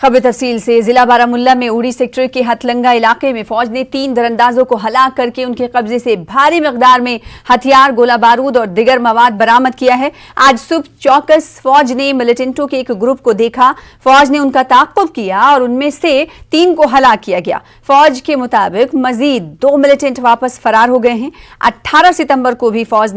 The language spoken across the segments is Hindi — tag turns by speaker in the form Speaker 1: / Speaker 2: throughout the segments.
Speaker 1: खबर तफसील से। जिला बारामुल्ला में उड़ी सेक्टर के हथलंगा इलाके में फौज ने 3 दरअंदाजों को हलाक करके उनके कब्जे से भारी मिकदार में हथियार, गोला बारूद और दिगर मवाद बरामद किया है। आज सुबह चौकस फौज ने मिलिटेंटों के एक ग्रुप को देखा। फौज ने उनका ताक़ुब किया और उनमें से 3 को हलाक किया गया। फौज के मुताबिक मजीद 2 मिलिटेंट वापस फरार हो गए हैं। 18 सितंबर को भी फौज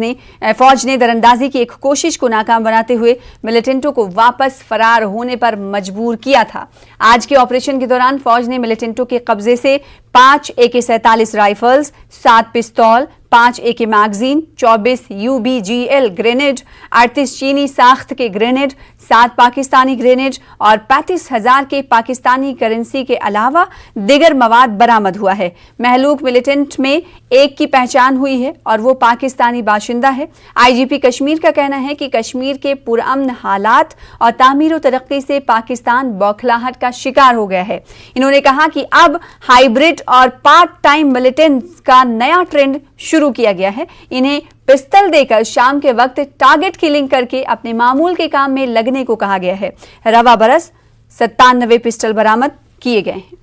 Speaker 1: ने दरअंदाजी की एक कोशिश को नाकाम बनाते हुए मिलिटेंटों को वापस फरार होने पर मजबूर किया था। आज के ऑपरेशन के दौरान फौज ने मिलिटेंटों के कब्जे से 5 AK-47 राइफल्स, 7 पिस्तौल, 5 AK मैगजीन, 24 UBGL ग्रेनेड, 38 चीनी साख्त के ग्रेनेड, 7 पाकिस्तानी ग्रेनेड और 35,000 के पाकिस्तानी करेंसी के अलावा दिगर मवाद बरामद हुआ है। महलूक मिलिटेंट में एक की पहचान हुई है और वो पाकिस्तानी बाशिंदा है। IGP कश्मीर का कहना है कि कश्मीर के पुरअमन हालात और तामीर व तरक्की से पाकिस्तान बौखलाहट का शिकार हो गया है। इन्होंने कहा कि अब हाइब्रिड और पार्ट टाइम मिलिटेंट्स का नया ट्रेंड शुरू किया गया है। इन्हें पिस्तल देकर शाम के वक्त टारगेट किलिंग करके अपने मामूल के काम में लगने को कहा गया है। रवा बरस 97 पिस्टल बरामद किए गए हैं।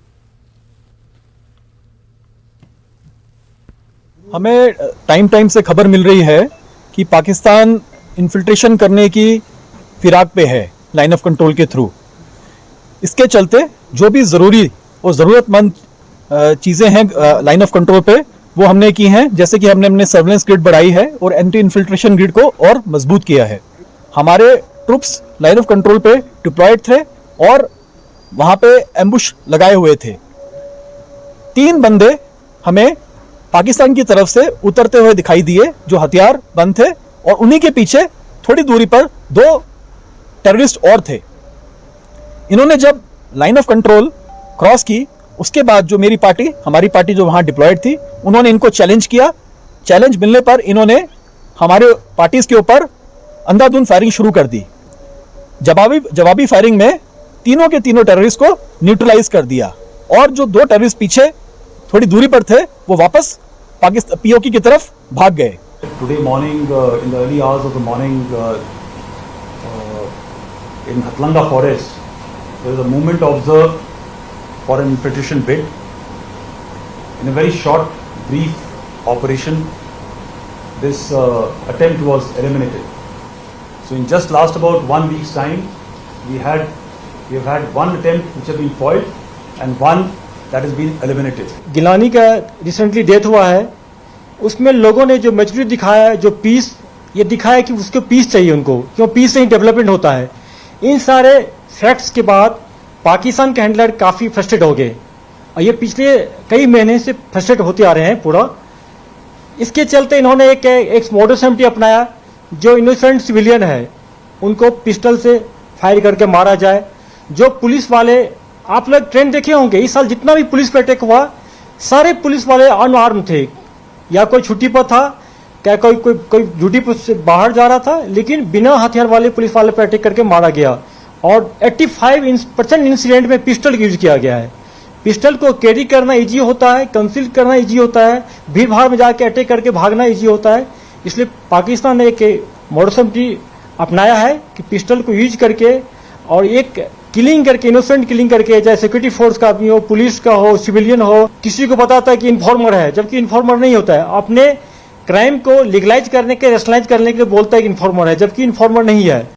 Speaker 2: हमें टाइम से खबर मिल रही है कि पाकिस्तान इन्फिल्ट्रेशन करने की फिराक पे है लाइन ऑफ कंट्रोल के थ्रू। इसके चलते जो भी ज़रूरी और ज़रूरतमंद चीज़ें हैं लाइन ऑफ कंट्रोल पे वो हमने की हैं। जैसे कि हमने अपने सर्वेलेंस ग्रिड बढ़ाई है और एंटी इन्फिल्ट्रेशन ग्रिड को और मजबूत किया है। हमारे ट्रुप्स लाइन ऑफ कंट्रोल पे डिप्लॉयड थे और वहाँ पे एम्बुश लगाए हुए थे। 3 बंदे हमें पाकिस्तान की तरफ से उतरते हुए दिखाई दिए जो हथियार बंद थे और उन्हीं के पीछे थोड़ी दूरी पर 2 टेररिस्ट और थे। इन्होंने जब लाइन ऑफ कंट्रोल क्रॉस की उसके बाद जो हमारी पार्टी जो वहां डिप्लॉयड थी, उन्होंने इनको चैलेंज किया। चैलेंज मिलने पर इन्होंने हमारे पार्टीज के ऊपर अंधाधुंध फायरिंग शुरू कर दी। जवाबी फायरिंग में तीनों के तीनों टेररिस्ट को न्यूट्रलाइज कर दिया और जो 2 टेररिस्ट पीछे थोड़ी दूरी पर थे वो वापस पाकिस्तान POK की तरफ भाग गए।
Speaker 3: Today morning, in the early hours of the morning, in Hatlanga forest, there was a movement observed for an infiltration bid. In a very short, brief operation, this attempt was eliminated. So in just last about 1 week's time, we have had 1 attempt which have been foiled and 1 that has been eliminated.
Speaker 4: Gilani का रिसेंटली डेथ हुआ है, उसमें लोगों ने जो मैच्योरिटी दिखाया है, जो पीस ये दिखाया कि उसको पीस चाहिए उनको, क्यों पीस से ही डेवलपमेंट होता है। इन सारे फैक्ट्स के बाद पाकिस्तान के हैंडलर काफ़ी फ्रस्ट्रेट हो गए और ये पिछले कई महीने से फ्रस्ट्रेट होते आ रहे हैं पूरा। इसके चलते इन्होंने एक मॉडस एम्प्टी अपनाया, जो इनोसेंट सिविलियन है उनको पिस्टल से फायर करके मारा जाए। जो पुलिस वाले, आप लोग ट्रेंड देखे होंगे, इस साल जितना भी पुलिस पर अटैक हुआ सारे पुलिस वाले अनआर्म थे, या कोई छुट्टी पर था, क्या कोई ड्यूटी पर से बाहर जा रहा था, लेकिन बिना हथियार वाले पुलिस वाले पर अटैक करके मारा गया। और 85% इंसिडेंट में पिस्टल यूज किया गया है। पिस्टल को कैरी करना इजी होता है, कंसील करना इजी होता है, भीड़ भाड़ में जाके अटैक करके भागना इजी होता है। इसलिए पाकिस्तान ने एक मॉडस ऑपरेंडी अपनाया है कि पिस्टल को यूज करके और एक किलिंग करके, इनोसेंट किलिंग करके, चाहे सिक्योरिटी फोर्स का आदमी हो, पुलिस का हो, सिविलियन हो, किसी को बताता है कि इन्फॉर्मर है, जबकि इन्फॉर्मर नहीं होता है। अपने क्राइम को लीगलाइज करने के, रेशनलाइज करने के लिए बोलता है कि इन्फॉर्मर है, जबकि इन्फॉर्मर नहीं है।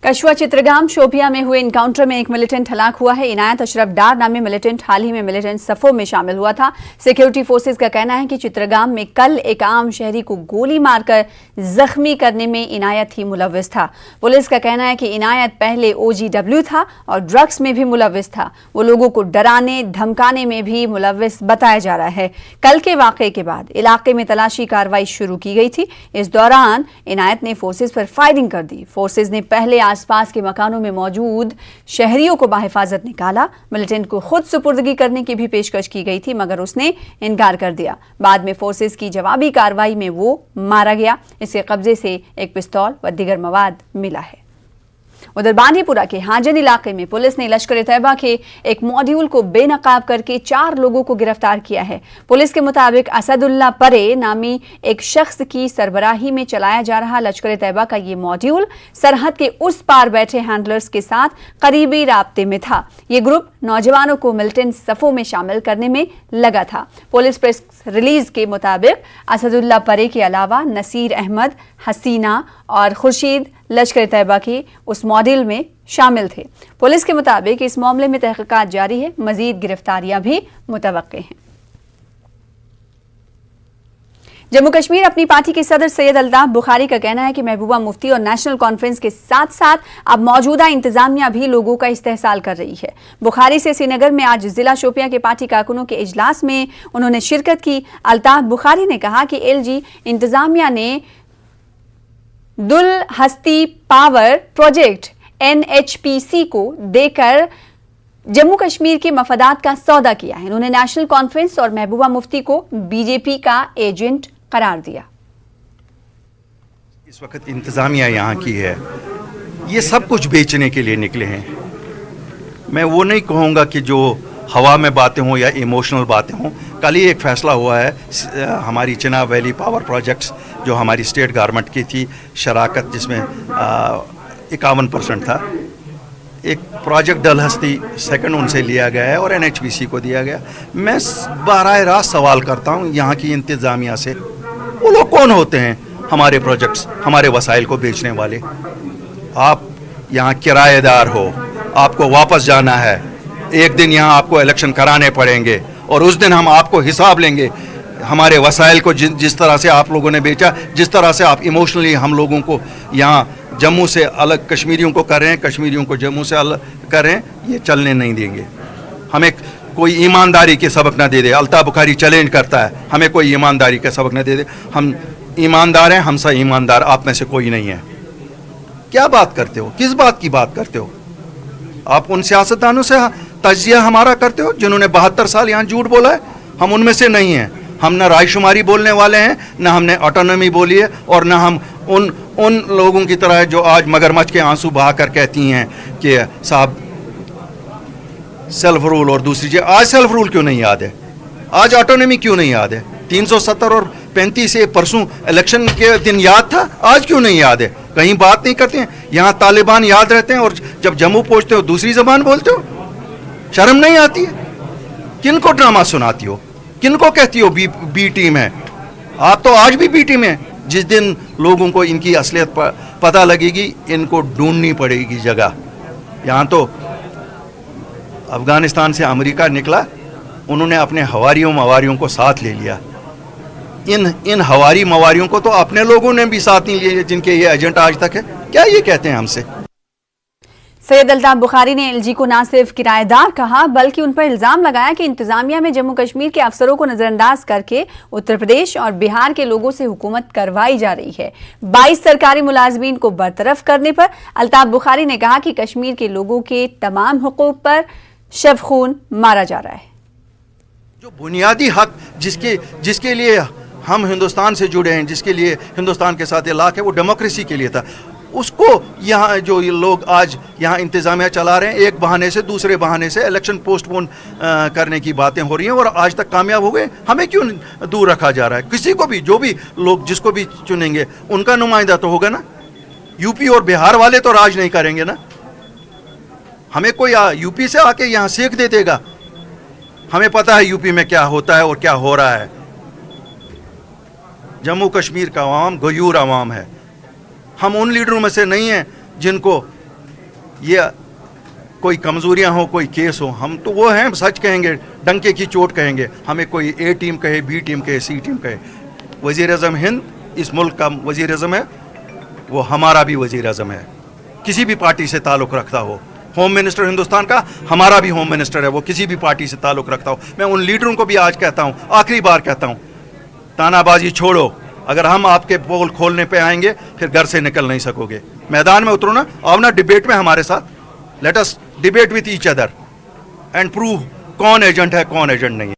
Speaker 1: कशवा चित्रगाम शोपिया में हुए इनकाउंटर में एक मिलिटेंट हलाक हुआ है। इनायत अशरफ डार नामी मिलिटेंट हाल ही में मिलिटेंट सफों में शामिल हुआ था। सिक्योरिटी फोर्सेज का कहना है कि चित्रगाम में कल एक आम शहरी को गोली मारकर जख्मी करने में इनायत ही मुलव्विस था। पुलिस का कहना है कि इनायत पहले OGW था और ड्रग्स में भी मुलव्विस था। वो लोगों को डराने धमकाने में भी मुलव्विस बताया जा रहा है। कल के वाकये के बाद इलाके में तलाशी कार्रवाई शुरू की गई थी। इस दौरान इनायत ने फोर्सेज पर फायरिंग कर दी। फोर्सेज ने पहले आसपास के मकानों में मौजूद शहरियों को बाहिफाजत निकाला। मिलिटेंट को खुद सुपुर्दगी करने की भी पेशकश की गई थी, मगर उसने इनकार कर दिया। बाद में फोर्सेस की जवाबी कार्रवाई में वो मारा गया। इसके कब्जे से एक पिस्तौल व दीगर मवाद मिला है। उधर बांदीपुरा के हाजन इलाके में पुलिस ने लश्कर-ए-तैयबा के एक मॉड्यूल को बेनकाब करके 4 लोगों को गिरफ्तार किया है। पुलिस के मुताबिक असदुल्ला परे नामी एक शख्स की सरबराही में चलाया जा रहा लश्कर-ए-तैयबा का ये मॉड्यूल सरहद के उस पार बैठे हैंडलर्स के साथ करीबी राब्ते में था। ये ग्रुप नौजवानों को मिलिटेंट सफों में शामिल करने में लगा था। पुलिस प्रेस रिलीज के मुताबिक असदुल्ला परे के अलावा नसीर अहमद, हसीना और खुर्शीद लश्कर-ए-तैयबा के उस मॉड्यूल में शामिल थे। पुलिस के मुताबिक इस मामले में तहकीकात जारी है, मजीद गिरफ्तारियां भी मुतवक्के हैं। जम्मू कश्मीर अपनी पार्टी के सदर सैयद अल्ताफ बुखारी का कहना है कि महबूबा मुफ्ती और नेशनल कॉन्फ्रेंस के साथ साथ अब मौजूदा इंतजामिया भी लोगों का इस्तेहसाल कर रही है। बुखारी से श्रीनगर में आज जिला शोपियां के पार्टी कारकुनों के इजलास में उन्होंने शिरकत की। अल्ताफ बुखारी ने कहा कि एलजी इंतजामिया ने दुल हस्ती पावर प्रोजेक्ट NHPC को देकर जम्मू कश्मीर के मफादात का सौदा किया है। उन्होंने नेशनल कॉन्फ्रेंस और महबूबा मुफ्ती को बीजेपी का एजेंट करार दिया।
Speaker 5: इस वक्त इंतजामिया यहाँ की है, ये सब कुछ बेचने के लिए निकले हैं। मैं वो नहीं कहूँगा कि जो हवा में बातें हों या इमोशनल बातें हों। कल ही एक फ़ैसला हुआ है हमारी चिनाब वैली पावर प्रोजेक्ट्स जो हमारी स्टेट गवर्नमेंट की थी शराकत, जिसमें 51% था। एक प्रोजेक्ट डलहस्ती सेकंड उनसे लिया गया है और NHPC को दिया गया। मैं बराह रास्त सवाल करता हूँ यहाँ की इंतज़ामिया से, वो लोग कौन होते हैं हमारे प्रोजेक्ट्स, हमारे वसाइल को बेचने वाले? आप यहाँ किराएदार हो, आपको वापस जाना है, एक दिन यहाँ आपको इलेक्शन कराने पड़ेंगे और उस दिन हम आपको हिसाब लेंगे। हमारे वसाइल को जिस तरह से आप लोगों ने बेचा, जिस तरह से आप इमोशनली हम लोगों को यहाँ जम्मू से अलग कश्मीरियों को कर रहे हैं, कश्मीरियों को जम्मू से अलग कर रहे हैं, ये चलने नहीं देंगे। हमें कोई ईमानदारी के सबक ना दे दे। अल्ताफ बुखारी चैलेंज करता है, हमें कोई ईमानदारी के सबक ना दे दे। हम ईमानदार हैं, हमसे ईमानदार आप में से कोई नहीं है। क्या बात करते हो, किस बात की बात करते हो? आप उन सियासतदानों से तजिया हमारा करते हो जिन्होंने 72 साल यहाँ झूठ बोला है। हम उनमें से नहीं हैं। हम न रायशुमारी बोलने वाले हैं, न हमने ऑटोनॉमी बोली है, और न हम उन लोगों की तरह जो आज मगरमच्छ के आंसू बहाकर कहती हैं कि साहब सेल्फ रूल और दूसरी चीज़। आज सेल्फ रूल क्यों नहीं याद है? आज ऑटोनॉमी क्यों नहीं याद है? 370 और 35 से परसों इलेक्शन के दिन याद था, आज क्यों नहीं याद है? कहीं बात नहीं करते हैं। यहाँ तालिबान याद रहते हैं और जब जम्मू पहुँचते हो दूसरी ज़बान बोलते हो। शर्म नहीं आती है? किन को ड्रामा सुनाती हो? किन को कहती हो बी टीम है? आप तो आज भी बी टीम है। जिस दिन लोगों को इनकी असलियत पता लगेगी, इनको ढूंढनी पड़ेगी जगह। यहाँ तो अफगानिस्तान से अमेरिका निकला, उन्होंने अपने हवारियों मवारियों को साथ ले लिया। इन हवारी मवारियों को तो अपने लोगों ने भी साथ नहीं लिए जिनके ये एजेंट आज तक है। क्या ये कहते हैं हमसे?
Speaker 1: सैयद अल्ताफ बुखारी ने एलजी को न सिर्फ किराएदार कहा बल्कि उन पर इल्जाम लगाया कि इंतजामिया में जम्मू कश्मीर के अफसरों को नजरअंदाज करके उत्तर प्रदेश और बिहार के लोगों से हुकूमत करवाई जा रही है। 22 सरकारी मुलाजमीन को बरतरफ करने पर अल्ताफ बुखारी ने कहा कि कश्मीर के लोगों के तमाम हुकूक पर शब-खून मारा जा रहा है।
Speaker 5: जो बुनियादी हक जिसके लिए हम हिंदुस्तान से जुड़े हैं, जिसके लिए हिंदुस्तान के साथ इलाक़ है, वो डेमोक्रेसी के लिए था। उसको यहाँ जो ये लोग आज यहाँ इंतज़ामिया चला रहे हैं, एक बहाने से दूसरे बहाने से इलेक्शन पोस्टपोन करने की बातें हो रही हैं और आज तक कामयाब हो गए। हमें क्यों दूर रखा जा रहा है? किसी को भी, जो भी लोग जिसको भी चुनेंगे उनका नुमाइंदा तो होगा ना। यूपी और बिहार वाले तो राज नहीं करेंगे ना। हमें कोई यूपी से आके यहाँ सीख दे देगा? हमें पता है यूपी में क्या होता है और क्या हो रहा है। जम्मू कश्मीर का अवाम गयूर अवाम है। हम उन लीडरों में से नहीं हैं जिनको ये कोई कमज़ोरियां हो, कोई केस हो। हम तो वो हैं, सच कहेंगे, डंके की चोट कहेंगे। हमें कोई ए टीम कहे, बी टीम कहे, सी टीम कहे। वज़ीर-ए-आज़म हिंद इस मुल्क का वज़ीर-ए-आज़म है, वो हमारा भी वज़ीर-ए-आज़म है, किसी भी पार्टी से ताल्लुक़ रखता हो। होम मिनिस्टर हिंदुस्तान का हमारा भी होम मिनिस्टर है, वो किसी भी पार्टी से ताल्लुक़ रखता हो। मैं उन लीडरों को भी आज कहता हूँ, आखिरी बार कहता हूँ, तानाबाजी छोड़ो। अगर हम आपके पोल खोलने पे आएंगे फिर घर से निकल नहीं सकोगे। मैदान में उतरो ना, आओ ना डिबेट में हमारे साथ। Let us debate with each other and prove कौन एजेंट है, कौन एजेंट नहीं है।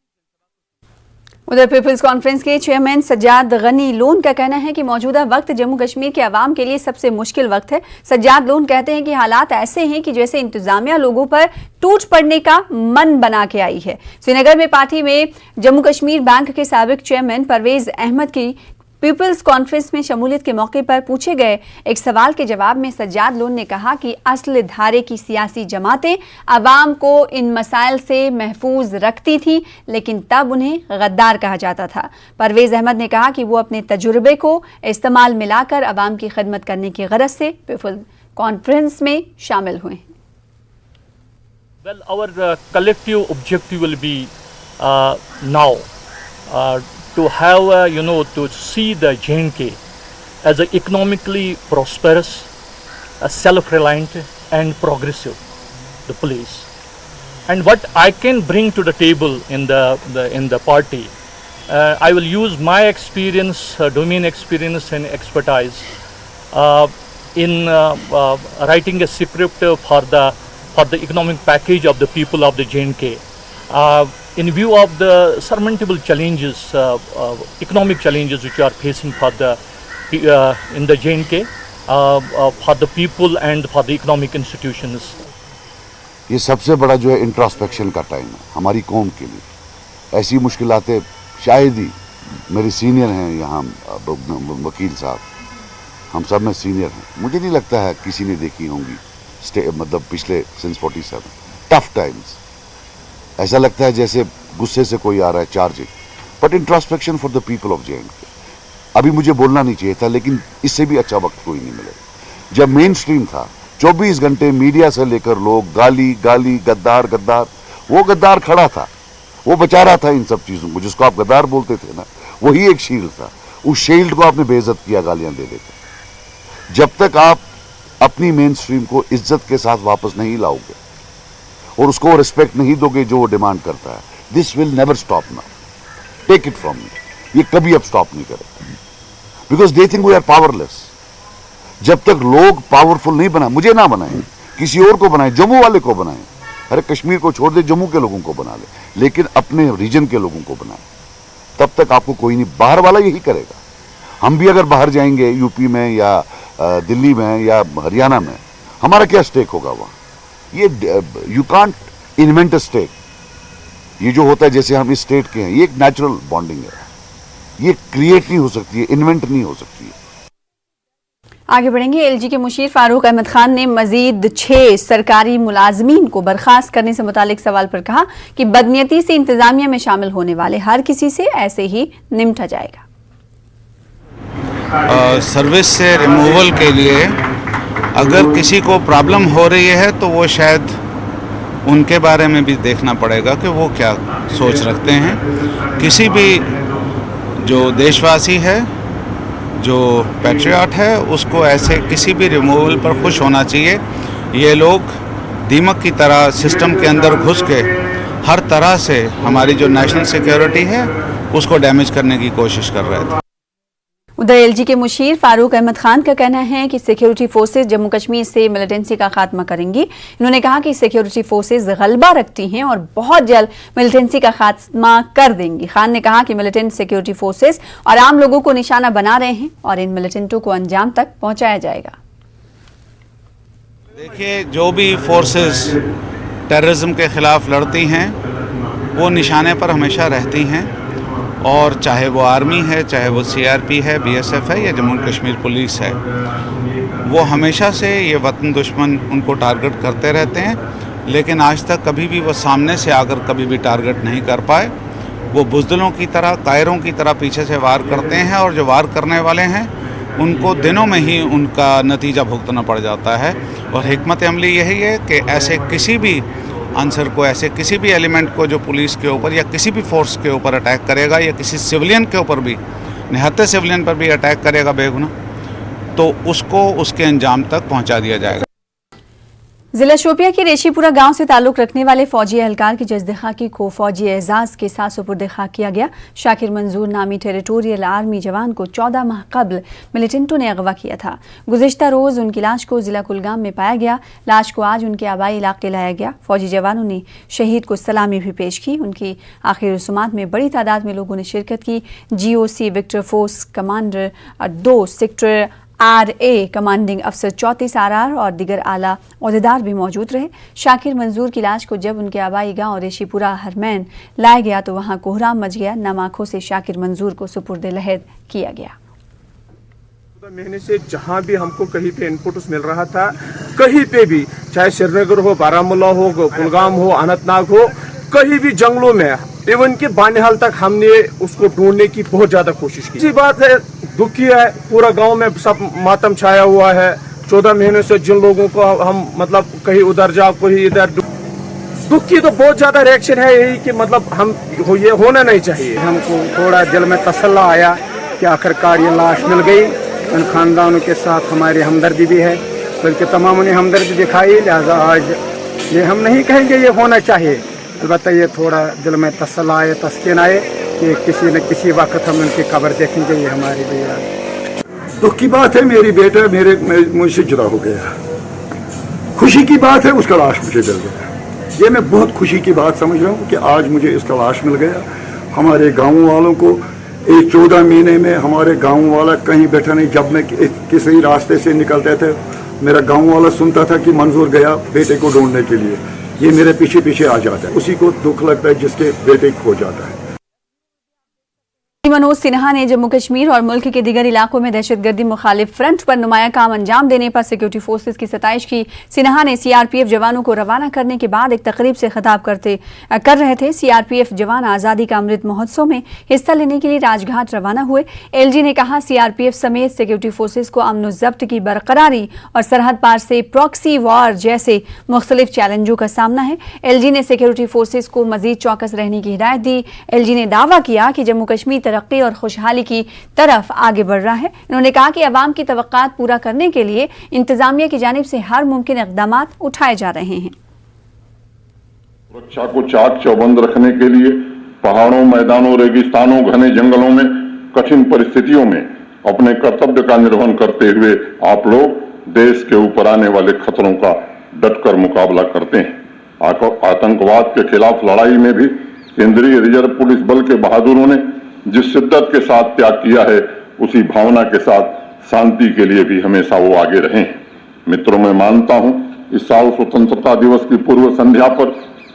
Speaker 1: उधर पीपल्स कॉन्फ्रेंस के चेयरमैन सज्जाद गनी लोन का कहना है कि मौजूदा वक्त जम्मू कश्मीर के अवाम के लिए सबसे मुश्किल वक्त है। सज्जाद लोन कहते हैं कि हालात ऐसे हैं कि जैसे इंतजामिया लोगों पर टूट पड़ने का मन बना के आई है। श्रीनगर में पार्टी में जम्मू कश्मीर बैंक के साबिक चेयरमैन परवेज अहमद की पीपल्स कॉन्फ्रेंस में शमूलियत के मौके पर पूछे गए एक सवाल के जवाब में सज्जाद लोन ने कहा कि असल धारे की सियासी जमातें अवाम को इन मसाइल से महफूज रखती थी, लेकिन तब उन्हें गद्दार कहा जाता था। परवेज अहमद ने कहा कि वो अपने तजुर्बे को इस्तेमाल मिलाकर अवाम की खिदमत करने की गरज से पीपल्स कॉन्फ्रेंस में शामिल हुए।
Speaker 6: Well, our collective objective will be now to have, to see the J&K as an economically prosperous, self-reliant and progressive, the place. And what I can bring to the table in the party, I will use my experience, domain experience and expertise in writing a script for the economic package of the people of the J&K. In view of the surmountable challenges, economic challenges which are facing for in the J&K, for the people and for the economic institutions.
Speaker 7: ये सबसे बड़ा जो है इंट्रोस्पेक्शन का टाइम है हमारी कौम के लिए। ऐसी मुश्किलातें शायद ही मेरे सीनियर हैं यहाँ वकील साहब, हम सब में सीनियर हैं, मुझे नहीं लगता है किसी ने देखी होंगी मतलब पिछले सिंस 47 टफ टाइम्स। ऐसा लगता है जैसे गुस्से से कोई आ रहा है charging, but introspection for the people of J&K। अभी मुझे बोलना नहीं चाहिए था, लेकिन इससे भी अच्छा वक्त कोई नहीं मिलेगा। जब मेन स्ट्रीम था 24 घंटे मीडिया से लेकर लोग गाली गाली गद्दार गद्दार, वो गद्दार खड़ा था, वो बचा रहा था इन सब चीजों को। जिसको आप गद्दार बोलते थे ना, वही एक शील्ड था, उस शील्ड को आपने बेइज्जत किया गालियां दे देकर। जब तक आप अपनी मेन स्ट्रीम को इज्जत के साथ वापस नहीं लाओगे और उसको रिस्पेक्ट नहीं दोगे जो वो डिमांड करता है, this will never stop now, take it from me, ये कभी अब स्टॉप नहीं करेगा, because they think we are powerless. जब तक लोग पावरफुल नहीं बनाए, मुझे ना बनाए, किसी और को बनाए, जम्मू वाले को बनाए, अरे कश्मीर को छोड़ दे, जम्मू के लोगों को बना ले, लेकिन अपने रीजन के लोगों को बनाए, तब तक आपको कोई नहीं, बाहर वाला यही करेगा। हम भी अगर बाहर जाएंगे यूपी में या दिल्ली में या हरियाणा में, हमारा क्या स्टेक होगा वहां? ये you can't invent a state. ये जो होता है जैसे हम इस स्टेट के हैं, ये एक नेचुरल बॉन्डिंग है, ये क्रिएट नहीं हो सकती है, इन्वेंट नहीं हो सकती है।
Speaker 1: आगे बढ़ेंगे। एलजी के मुशीर फारूक अहमद खान ने मजीद 6 सरकारी मुलाजमीन को बर्खास्त करने से मुतालिक सवाल पर कहा कि बदनीयती से इंतजामिया में शामिल होने वाले हर किसी से ऐसे ही निमटा जाएगा।
Speaker 8: सर्विस से रिमूवल के लिए अगर किसी को प्रॉब्लम हो रही है तो वो शायद उनके बारे में भी देखना पड़ेगा कि वो क्या सोच रखते हैं। किसी भी जो देशवासी है, जो पैट्रियट है, उसको ऐसे किसी भी रिमूवल पर खुश होना चाहिए। ये लोग दीमक की तरह सिस्टम के अंदर घुस के हर तरह से हमारी जो नेशनल सिक्योरिटी है उसको डैमेज करने की कोशिश कर रहे थे।
Speaker 1: उधर एलजी के मुशीर फारूक अहमद खान का कहना है कि सिक्योरिटी फोर्सेस जम्मू कश्मीर से मिलिटेंसी का खात्मा करेंगी। इन्होंने कहा कि सिक्योरिटी फोर्सेस गलबा रखती हैं और बहुत जल्द मिलिटेंसी का खात्मा कर देंगी। खान ने कहा कि मिलिटेंट सिक्योरिटी फोर्सेस और आम लोगों को निशाना बना रहे हैं और इन मिलिटेंटों को अंजाम तक पहुंचाया जाएगा।
Speaker 8: देखिए, जो भी फोर्सेस टेररिज्म के खिलाफ लड़ती हैं वो निशाने पर हमेशा रहती हैं, और चाहे वो आर्मी है, चाहे वो सीआरपी है, बीएसएफ है या जम्मू कश्मीर पुलिस है, वो हमेशा से ये वतन दुश्मन उनको टारगेट करते रहते हैं। लेकिन आज तक कभी भी वो सामने से आकर कभी भी टारगेट नहीं कर पाए। वो बुज़दिलों की तरह, कायरों की तरह पीछे से वार करते हैं, और जो वार करने वाले हैं उनको दिनों में ही उनका नतीजा भुगतना पड़ जाता है। और हिकमत अमली यही है कि ऐसे किसी भी आंसर को, ऐसे किसी भी एलिमेंट को जो पुलिस के ऊपर या किसी भी फोर्स के ऊपर अटैक करेगा या किसी सिविलियन के ऊपर भी, निहत्ते सिविलियन पर भी अटैक करेगा बेगुनाह, तो उसको उसके अंजाम तक पहुंचा दिया जाएगा।
Speaker 1: जिला शोपिया के रेशीपुरा गांव से ताल्लुक रखने वाले फौजी एहलकार की जज्द खाकी को फौजी एजाज के साथ सुपुर्द खाक किया गया। शाकिर मंजूर नामी टेरिटोरियल आर्मी जवान को 14 माह कबल मिलिटेंटों ने अगवा किया था। गुज़िश्ता रोज उनकी लाश को जिला कुलगाम में पाया गया। लाश को आज उनके आबाई इलाके लाया गया। फौजी जवानों ने शहीद को सलामी भी पेश की। उनकी आखिरी रसूमात में बड़ी तादाद में लोगों ने शिरकत की। GOC Victor force commander 2 sector RA commanding अफसर 34 RR और दिगर आला ओहदेदार भी मौजूद रहे। शाकिर मंजूर की लाश को जब उनके आबाई गांव रेशीपुरा हरमैन लाया गया तो वहां कोहराम मच गया। नम आंखों से शाकिर मंजूर को सुपुर्द लहद किया गया।
Speaker 9: महीने से जहां भी हमको कहीं पे इनपुट मिल रहा था, कहीं पे भी, चाहे श्रीनगर हो, बारामूला हो, कुलगाम हो, अनंतनाग हो, कहीं भी जंगलों में, इवन के बानिहाल तक हमने उसको ढूंढने की बहुत ज्यादा कोशिश की। इसी बात है, दुखी है, पूरा गांव में सब मातम छाया हुआ है। 14 महीने से जिन लोगों को हम मतलब कहीं उधर जाओ, कहीं इधर, दुख की तो बहुत ज्यादा रिएक्शन है यही कि मतलब हम ये होना नहीं चाहिए।
Speaker 10: हमको थोड़ा दिल में तसल्ला आया कि आखिरकार ये लाश मिल गई। उन खानदानों के साथ हमारी हमदर्दी भी है, बल्कि तमामों ने हमदर्दी दिखाई। लिहाजा आज ये हम नहीं कहेंगे ये होना चाहिए, अलबत्ता ये थोड़ा दिल में तसल्ला आए, तस्कीन आए कि किसी न किसी वक्त हम उनकी कब्र देखेंगे। ये हमारी भी
Speaker 11: दुख की बात है, मेरी बेटा मुझसे जुदा हो गया। खुशी की बात है, उसका लाश मुझे मिल गया। ये मैं बहुत खुशी की बात समझ रहा हूँ कि आज मुझे इसका लाश मिल गया। हमारे गाँव वालों को एक 14 महीने में हमारे गाँव वाला कहीं बैठा नहीं। जब मैं किसी रास्ते से निकलते थे, मेरा गाँव वाला सुनता था कि मंजूर गया बेटे को ढूंढने के लिए, ये मेरे पीछे पीछे आ जाता है। उसी को दुख लगता है जिसके बेटे खो जाता है।
Speaker 1: मनोज सिन्हा ने जम्मू कश्मीर और मुल्क के दीगर इलाकों में दहशतगर्दी मुखालिफ फ्रंट पर नुमाया काम अंजाम देने पर सिक्योरिटी फोर्सेस की सताइश की। सिन्हा ने CRPF जवानों को रवाना करने के बाद एक तकरीब से खिताब कर रहे थे। CRPF जवान आज़ादी का अमृत महोत्सव में हिस्सा लेने के लिए राजघाट रवाना हुए। LG ने कहा CRPF समेत सिक्योरिटी फोर्सेस को अमन जब्त की बरकरारी और सरहद पार से प्रॉक्सी वॉर जैसे मुख्तलिफ चैलेंजों का सामना है। LG ने सिक्योरिटी फोर्सेस को मजीद चौकस रहने की हिदायत दी। LG ने दावा किया कि जम्मू कश्मीर तरक्की और खुशहाली की तरफ आगे बढ़ रहा है। उन्होंने कहा कि अवाम की तवक्कात पूरा करने के लिए इंतजामिया की जानिब से हर मुमकिन इक़दाम उठाए जा रहे हैं।
Speaker 12: सुरक्षा को चाक चौबंद रखने के लिए पहाड़ों, मैदानों, रेगिस्तानों, घने जंगलों में कठिन परिस्थितियों में अपने कर्तव्य का निर्वहन करते हुए आप लोग देश के ऊपर आने वाले खतरों का डटकर मुकाबला करते हैं। आतंकवाद के खिलाफ लड़ाई में भी केंद्रीय रिजर्व पुलिस बल के बहादुरों ने जिस शिद्दत के साथ त्याग किया है, उसी भावना के साथ शांति के लिए भी हमेशा वो आगे रहें। मित्रों, मैं मानता हूं इस साल स्वतंत्रता दिवस की पूर्व संध्या पर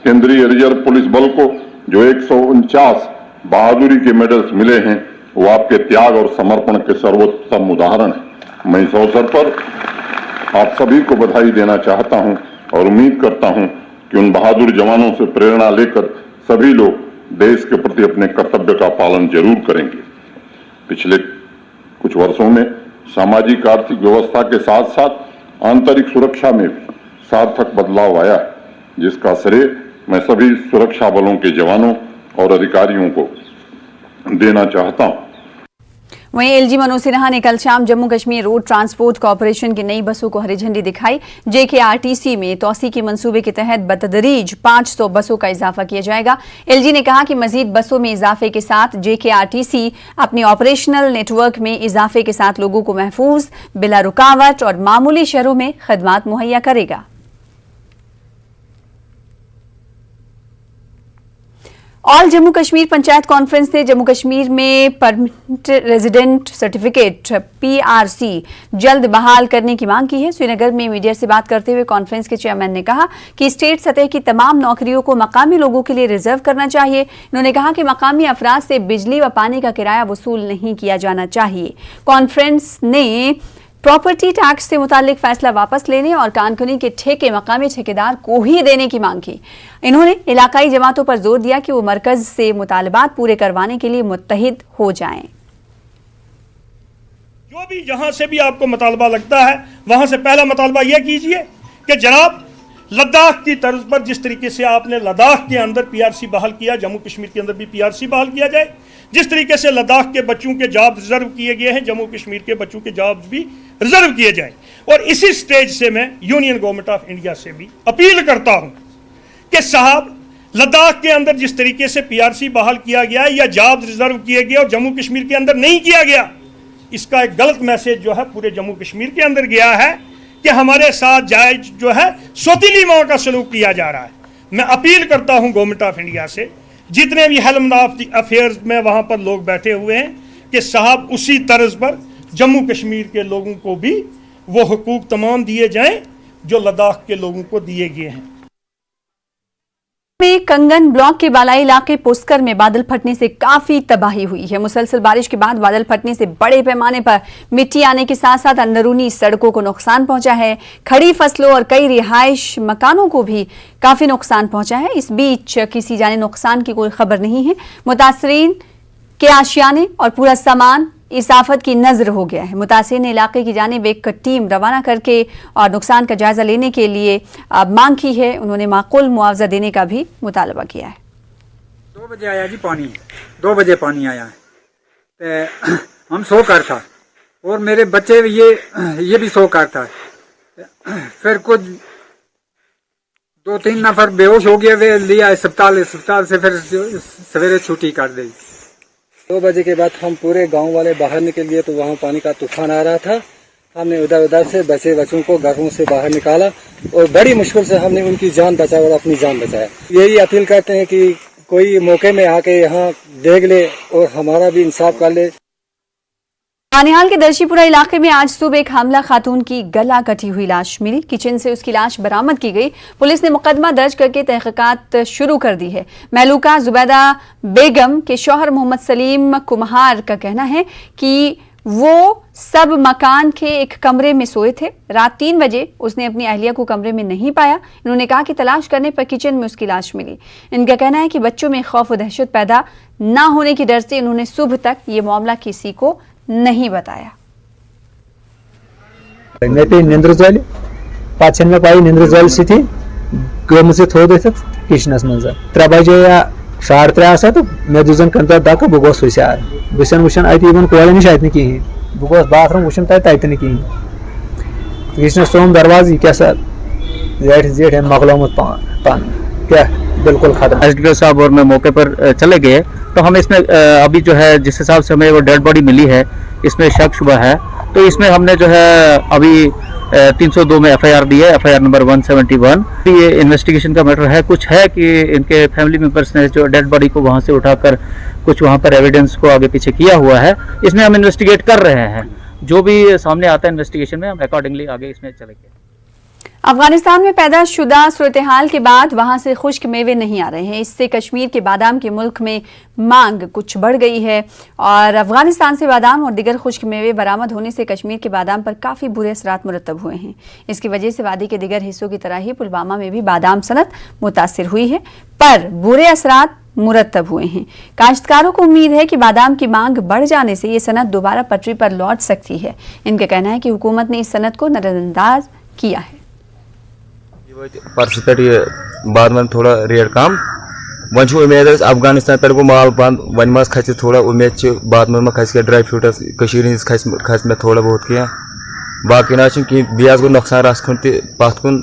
Speaker 12: केंद्रीय रिजर्व पुलिस बल को जो 149 बहादुरी के मेडल्स मिले हैं, वो आपके त्याग और समर्पण के सर्वोत्तम उदाहरण है। मैं इस अवसर पर आप सभी को बधाई देना चाहता हूं और उम्मीद करता हूं कि उन बहादुर जवानों से प्रेरणा लेकर सभी लोग देश के प्रति अपने कर्तव्य का पालन जरूर करेंगे। पिछले कुछ वर्षों में सामाजिक आर्थिक व्यवस्था के साथ साथ आंतरिक सुरक्षा में भी सार्थक बदलाव आया है, जिसका श्रेय मैं सभी सुरक्षा बलों के जवानों और अधिकारियों को देना चाहता हूं।
Speaker 1: वहीं LG मनोज सिन्हा ने कल शाम Jammu Kashmir road transport corporation की नई बसों को हरी झंडी दिखाई। JKRTC में तौसी के मंसूबे के तहत बतदरीज 500 बसों का इजाफा किया जाएगा। LG ने कहा कि मजीद बसों में इजाफे के साथ JKRTC अपने ऑपरेशनल नेटवर्क में इजाफे के साथ लोगों को महफूज, बिला रुकावट और मामूली शहरों में खदमात मुहैया करेगा। ऑल जम्मू कश्मीर पंचायत कॉन्फ्रेंस ने जम्मू कश्मीर में परमानेंट रेजिडेंट सर्टिफिकेट PRC जल्द बहाल करने की मांग की है। श्रीनगर में मीडिया से बात करते हुए कॉन्फ्रेंस के चेयरमैन ने कहा कि स्टेट सतह की तमाम नौकरियों को मकामी लोगों के लिए रिजर्व करना चाहिए। उन्होंने कहा कि मकामी अफराद से बिजली व पानी का किराया वसूल नहीं किया जाना चाहिए। कॉन्फ्रेंस ने प्रॉपर्टी टैक्स से मुतालिक फैसला वापस लेने और कानकुनी के ठेके मकामी ठेकेदार को ही देने की मांग की। इन्होंने इलाकाई जमातों पर जोर दिया कि वो मरकज से मुतालबात पूरे करवाने के लिए मुत्तहिद हो जाएं।
Speaker 13: जो भी जहां से भी आपको मुतालबा लगता है, वहां से पहला मुतालबा यह कीजिए कि जनाब लद्दाख की तर्ज पर जिस तरीके से आपने लद्दाख के अंदर पीआरसी बहाल किया, जम्मू कश्मीर के अंदर भी पीआरसी बहाल किया जाए। जिस तरीके से लद्दाख के बच्चों के जॉब रिजर्व किए गए हैं, जम्मू कश्मीर के बच्चों के जॉब्स भी रिजर्व किए जाएं। और इसी स्टेज से मैं यूनियन गवर्नमेंट ऑफ इंडिया से भी अपील करता हूं कि साहब, लद्दाख के अंदर जिस तरीके से पीआरसी बहाल किया गया या जॉब्स रिजर्व किए गए और जम्मू कश्मीर के अंदर नहीं किया गया, इसका एक गलत मैसेज जो है पूरे जम्मू कश्मीर के अंदर गया है कि हमारे साथ जायज जो है सौतीली माओ का सलूक किया जा रहा है। मैं अपील करता हूं गवर्नमेंट ऑफ इंडिया से, जितने भी हेल्म ऑफ द अफेयर्स में वहां पर लोग बैठे हुए हैं, कि साहब उसी तर्ज पर जम्मू कश्मीर के लोगों को भी वो हुकूक तमाम दिए जाएं जो लद्दाख के लोगों को दिए गए हैं।
Speaker 1: में कंगन ब्लॉक के बालाई इलाके पुस्कर में बादल फटने से काफी तबाही हुई है। मुसलसल बारिश के बाद बादल फटने से बड़े पैमाने पर मिट्टी आने के साथ साथ अंदरूनी सड़कों को नुकसान पहुंचा है। खड़ी फसलों और कई रिहाइश मकानों को भी काफी नुकसान पहुंचा है। इस बीच किसी जाने नुकसान की कोई खबर नहीं है। मुतासरीन के आशियाने और पूरा सामान इस आफत की नजर हो गया है। मुतासिर इलाके की जानिब एक टीम रवाना करके और नुकसान का जायजा लेने के लिए मांग की है। उन्होंने माकूल मुआवजा देने का भी मुतालबा किया है।
Speaker 14: 2 बजे आया जी पानी, 2 बजे पानी आया है। हम सो कर था और मेरे बच्चे ये भी सो कर था। फिर कुछ 2-3 नफर बेहोश हो गए, वे लिया अस्पताल से फिर सवेरे छुट्टी कर दी।
Speaker 15: 2 बजे के बाद हम पूरे गांव वाले बाहर निकल गए तो वहाँ पानी का तूफान आ रहा था। हमने उधर से बच्चों को घरों से बाहर निकाला और बड़ी मुश्किल से हमने उनकी जान बचाई और अपनी जान बचाया। यही अपील करते हैं कि कोई मौके में आके यहाँ देख ले और हमारा भी इंसाफ कर ले।
Speaker 1: बानिहाल के दर्शीपुरा इलाके में आज सुबह एक हामला खातून की गला कटी हुई लाश मिली। किचन से उसकी लाश बरामद की गई। पुलिस ने मुकदमा दर्ज करके तहकीकात शुरू कर दी है। महलूका जुबैदा बेगम के शौहर मोहम्मद सलीम कुम्हार का कहना है कि वो सब मकान के एक कमरे में सोए थे। रात 3 बजे उसने अपनी अहलिया को कमरे में नहीं पाया। इन्होंने कहा कि तलाश करने पर किचन में उसकी लाश मिली। इनका कहना है कि बच्चों में खौफ और दहशत पैदा ना होने की डर से इन्होंने सुबह तक ये मामला किसी को नहीं बताया।
Speaker 16: मे पे निंद्र जल पे मे पाई निंद्र जल सी गम थोद किचनस मज 3 बजे या 3:30 तो मे दुजन कंता दक बह गोस हुशार वुन वुन अत कोर नश अत कहें बह गोस बाथरूम वुन तत कहें किचनस सोम दरवाज यह क्या जेठ जेठ मकलोमुत पान क्या बिल्कुल खत्म।
Speaker 17: एसडीओ साहब और मैं मौके पर चले गए तो हमें इसमें अभी जो है जिस हिसाब से हमें वो डेड बॉडी मिली है इसमें शक शुबा है, तो इसमें हमने जो है अभी 302 में एफआईआर दी है, एफआईआर नंबर 171। ये इन्वेस्टिगेशन का मैटर है। कुछ है कि इनके फैमिली मेंबर्स ने जो डेड बॉडी को वहां से उठाकर कुछ वहां पर एविडेंस को आगे पीछे किया हुआ है। इसमें हम इन्वेस्टिगेट कर रहे हैं। जो भी सामने आता है इन्वेस्टिगेशन में हम अकॉर्डिंगली आगे इसमें चलेंगे।
Speaker 1: अफगानिस्तान में पैदा शुदा सूरत हाल के बाद वहां से खुश्क मेवे नहीं आ रहे हैं। इससे कश्मीर के बादाम के मुल्क में मांग कुछ बढ़ गई है और अफगानिस्तान से बादाम और दिगर खुश्क मेवे बरामद होने से कश्मीर के बादाम पर काफ़ी बुरे असरात मुरतब हुए हैं। इसकी वजह से वादी के दिगर हिस्सों की तरह ही पुलवामा में भी बादाम सनत मुतासिर हुई है, पर बुरे असरात मुरतब हुए हैं। काश्तकारों को उम्मीद है कि बादाम की मांग बढ़ जाने से ये सनत दोबारा पटरी पर लौट सकती है। इनका कहना है कि हुकूमत ने इस सनत को नजरअंदाज किया है।
Speaker 18: परस पे बाद में थोड़ा रेट कम वन उम्मीद अफगानिस्तान पे गो माल बंद वन खस थोड़ा उम्मीद बाद में खस ड्राई फ्रूटस खस में थोड़ा बहुत क्या बाकी ना कह गो नुकसान रस कुन पत कुन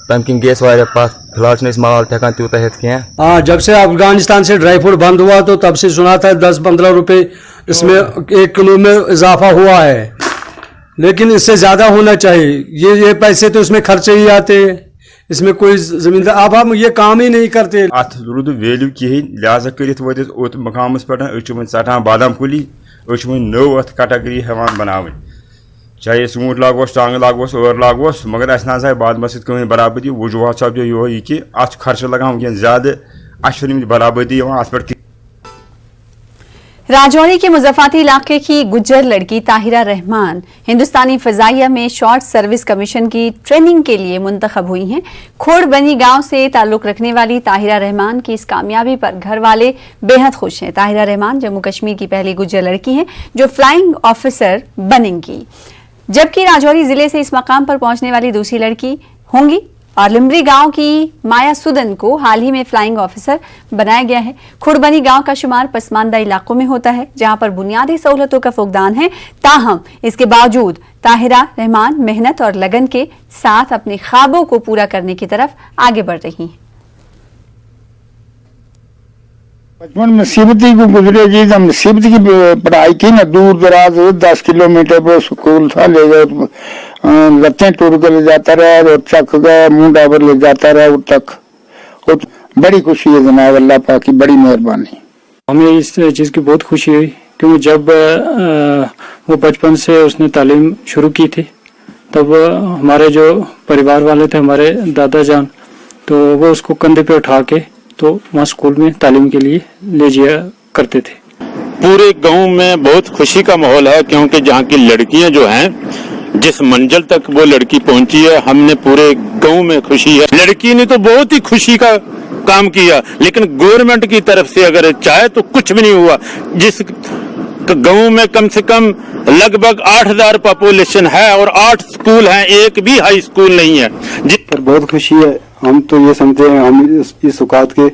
Speaker 18: तम किन गैस पत फिलहाल माल हेकान तूत हेत क्या।
Speaker 19: हाँ, जब से अफगानिस्तान से ड्राई फ्रूट बंद हुआ तो तब से सुना था 10-15 रुपए इसमें 1 किलो में इजाफा हुआ है, लेकिन इससे ज्यादा होना चाहिए। ये पैसे तो इसमें खर्चे ही आते हैं, इसमें कोई जमींदार अब हम ये काम ही नहीं करते।
Speaker 20: अत रुद वैल्यू कहें लिहाजा कर वोत मकाम पे वन बादाम कुली वन नौ अत कैटेगरी हेवान बनावन, चाहे सूट लागोस टांग लागोस और लागोस, मगर अस ना बाद कहीं बराबरी वजूहत सपदो ये कि अत खर्च लगा वह ज्यादा अत बराबरी अत पे।
Speaker 1: राजौरी के मुजफ्फराती इलाके की गुज्जर लड़की ताहिरा रहमान हिंदुस्तानी फ़ज़ाइया में शॉर्ट सर्विस कमीशन की ट्रेनिंग के लिए मुंतखब हुई हैं। खोड़बनी गांव से ताल्लुक़ रखने वाली ताहिरा रहमान की इस कामयाबी पर घर वाले बेहद खुश हैं। ताहिरा रहमान जम्मू कश्मीर की पहली गुज्जर लड़की हैं जो फ्लाइंग ऑफिसर बनेंगी, जबकि राजौरी ज़िले से इस मकाम पर पहुंचने वाली दूसरी लड़की होंगी। और लिमरी गांव की माया सुदन को हाल ही में फ्लाइंग ऑफिसर बनाया गया है। खुड़बनी गांव का शुमार पसमानदा इलाकों में होता है, जहां पर बुनियादी सहूलतों का फुकदान है। ताहम इसके बावजूद ताहिरा रहमान मेहनत और लगन के साथ अपने ख्वाबों को पूरा करने की तरफ आगे बढ़ रही हैं।
Speaker 11: बचपन मुसीबती को गुजरेगी, जब मुसीबत की पढ़ाई की ना, दूर दराज 10 किलोमीटर पर स्कूल था, ले जाओ लत्तें टूट कर ले जाता रहा और चक गया मुंह डाबर ले जाता रहा उस तक। और बड़ी खुशी है जनाब, अल्लाह पाक की बड़ी मेहरबानी।
Speaker 21: हमें इस चीज़ की बहुत खुशी हुई क्योंकि जब वो बचपन से उसने तालीम शुरू की थी तब हमारे जो परिवार वाले थे, हमारे दादा जान, तो वो उसको कंधे पे उठा के तो वहाँ स्कूल में तालीम के लिए ले जाया करते थे।
Speaker 22: पूरे गांव में बहुत खुशी का माहौल है क्योंकि जहाँ की लड़कियां जो हैं, जिस मंजिल तक वो लड़की पहुंची है, हमने पूरे गांव में खुशी है। लड़की ने तो बहुत ही खुशी का काम किया, लेकिन गवर्नमेंट की तरफ से अगर चाहे तो कुछ भी नहीं हुआ। जिस गांव में कम से कम लगभग 8000 पॉपुलेशन है और 8 स्कूल हैं, एक भी हाई स्कूल नहीं है।
Speaker 23: पर बहुत खुशी है। हम तो ये समझते हैं हम इस औकात के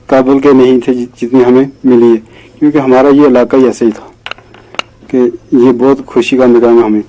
Speaker 23: काबिल के नहीं थे जितनी हमें मिली है, क्योंकि हमारा ये इलाका ही ऐसे ही था कि ये बहुत खुशी का निगाह हमें।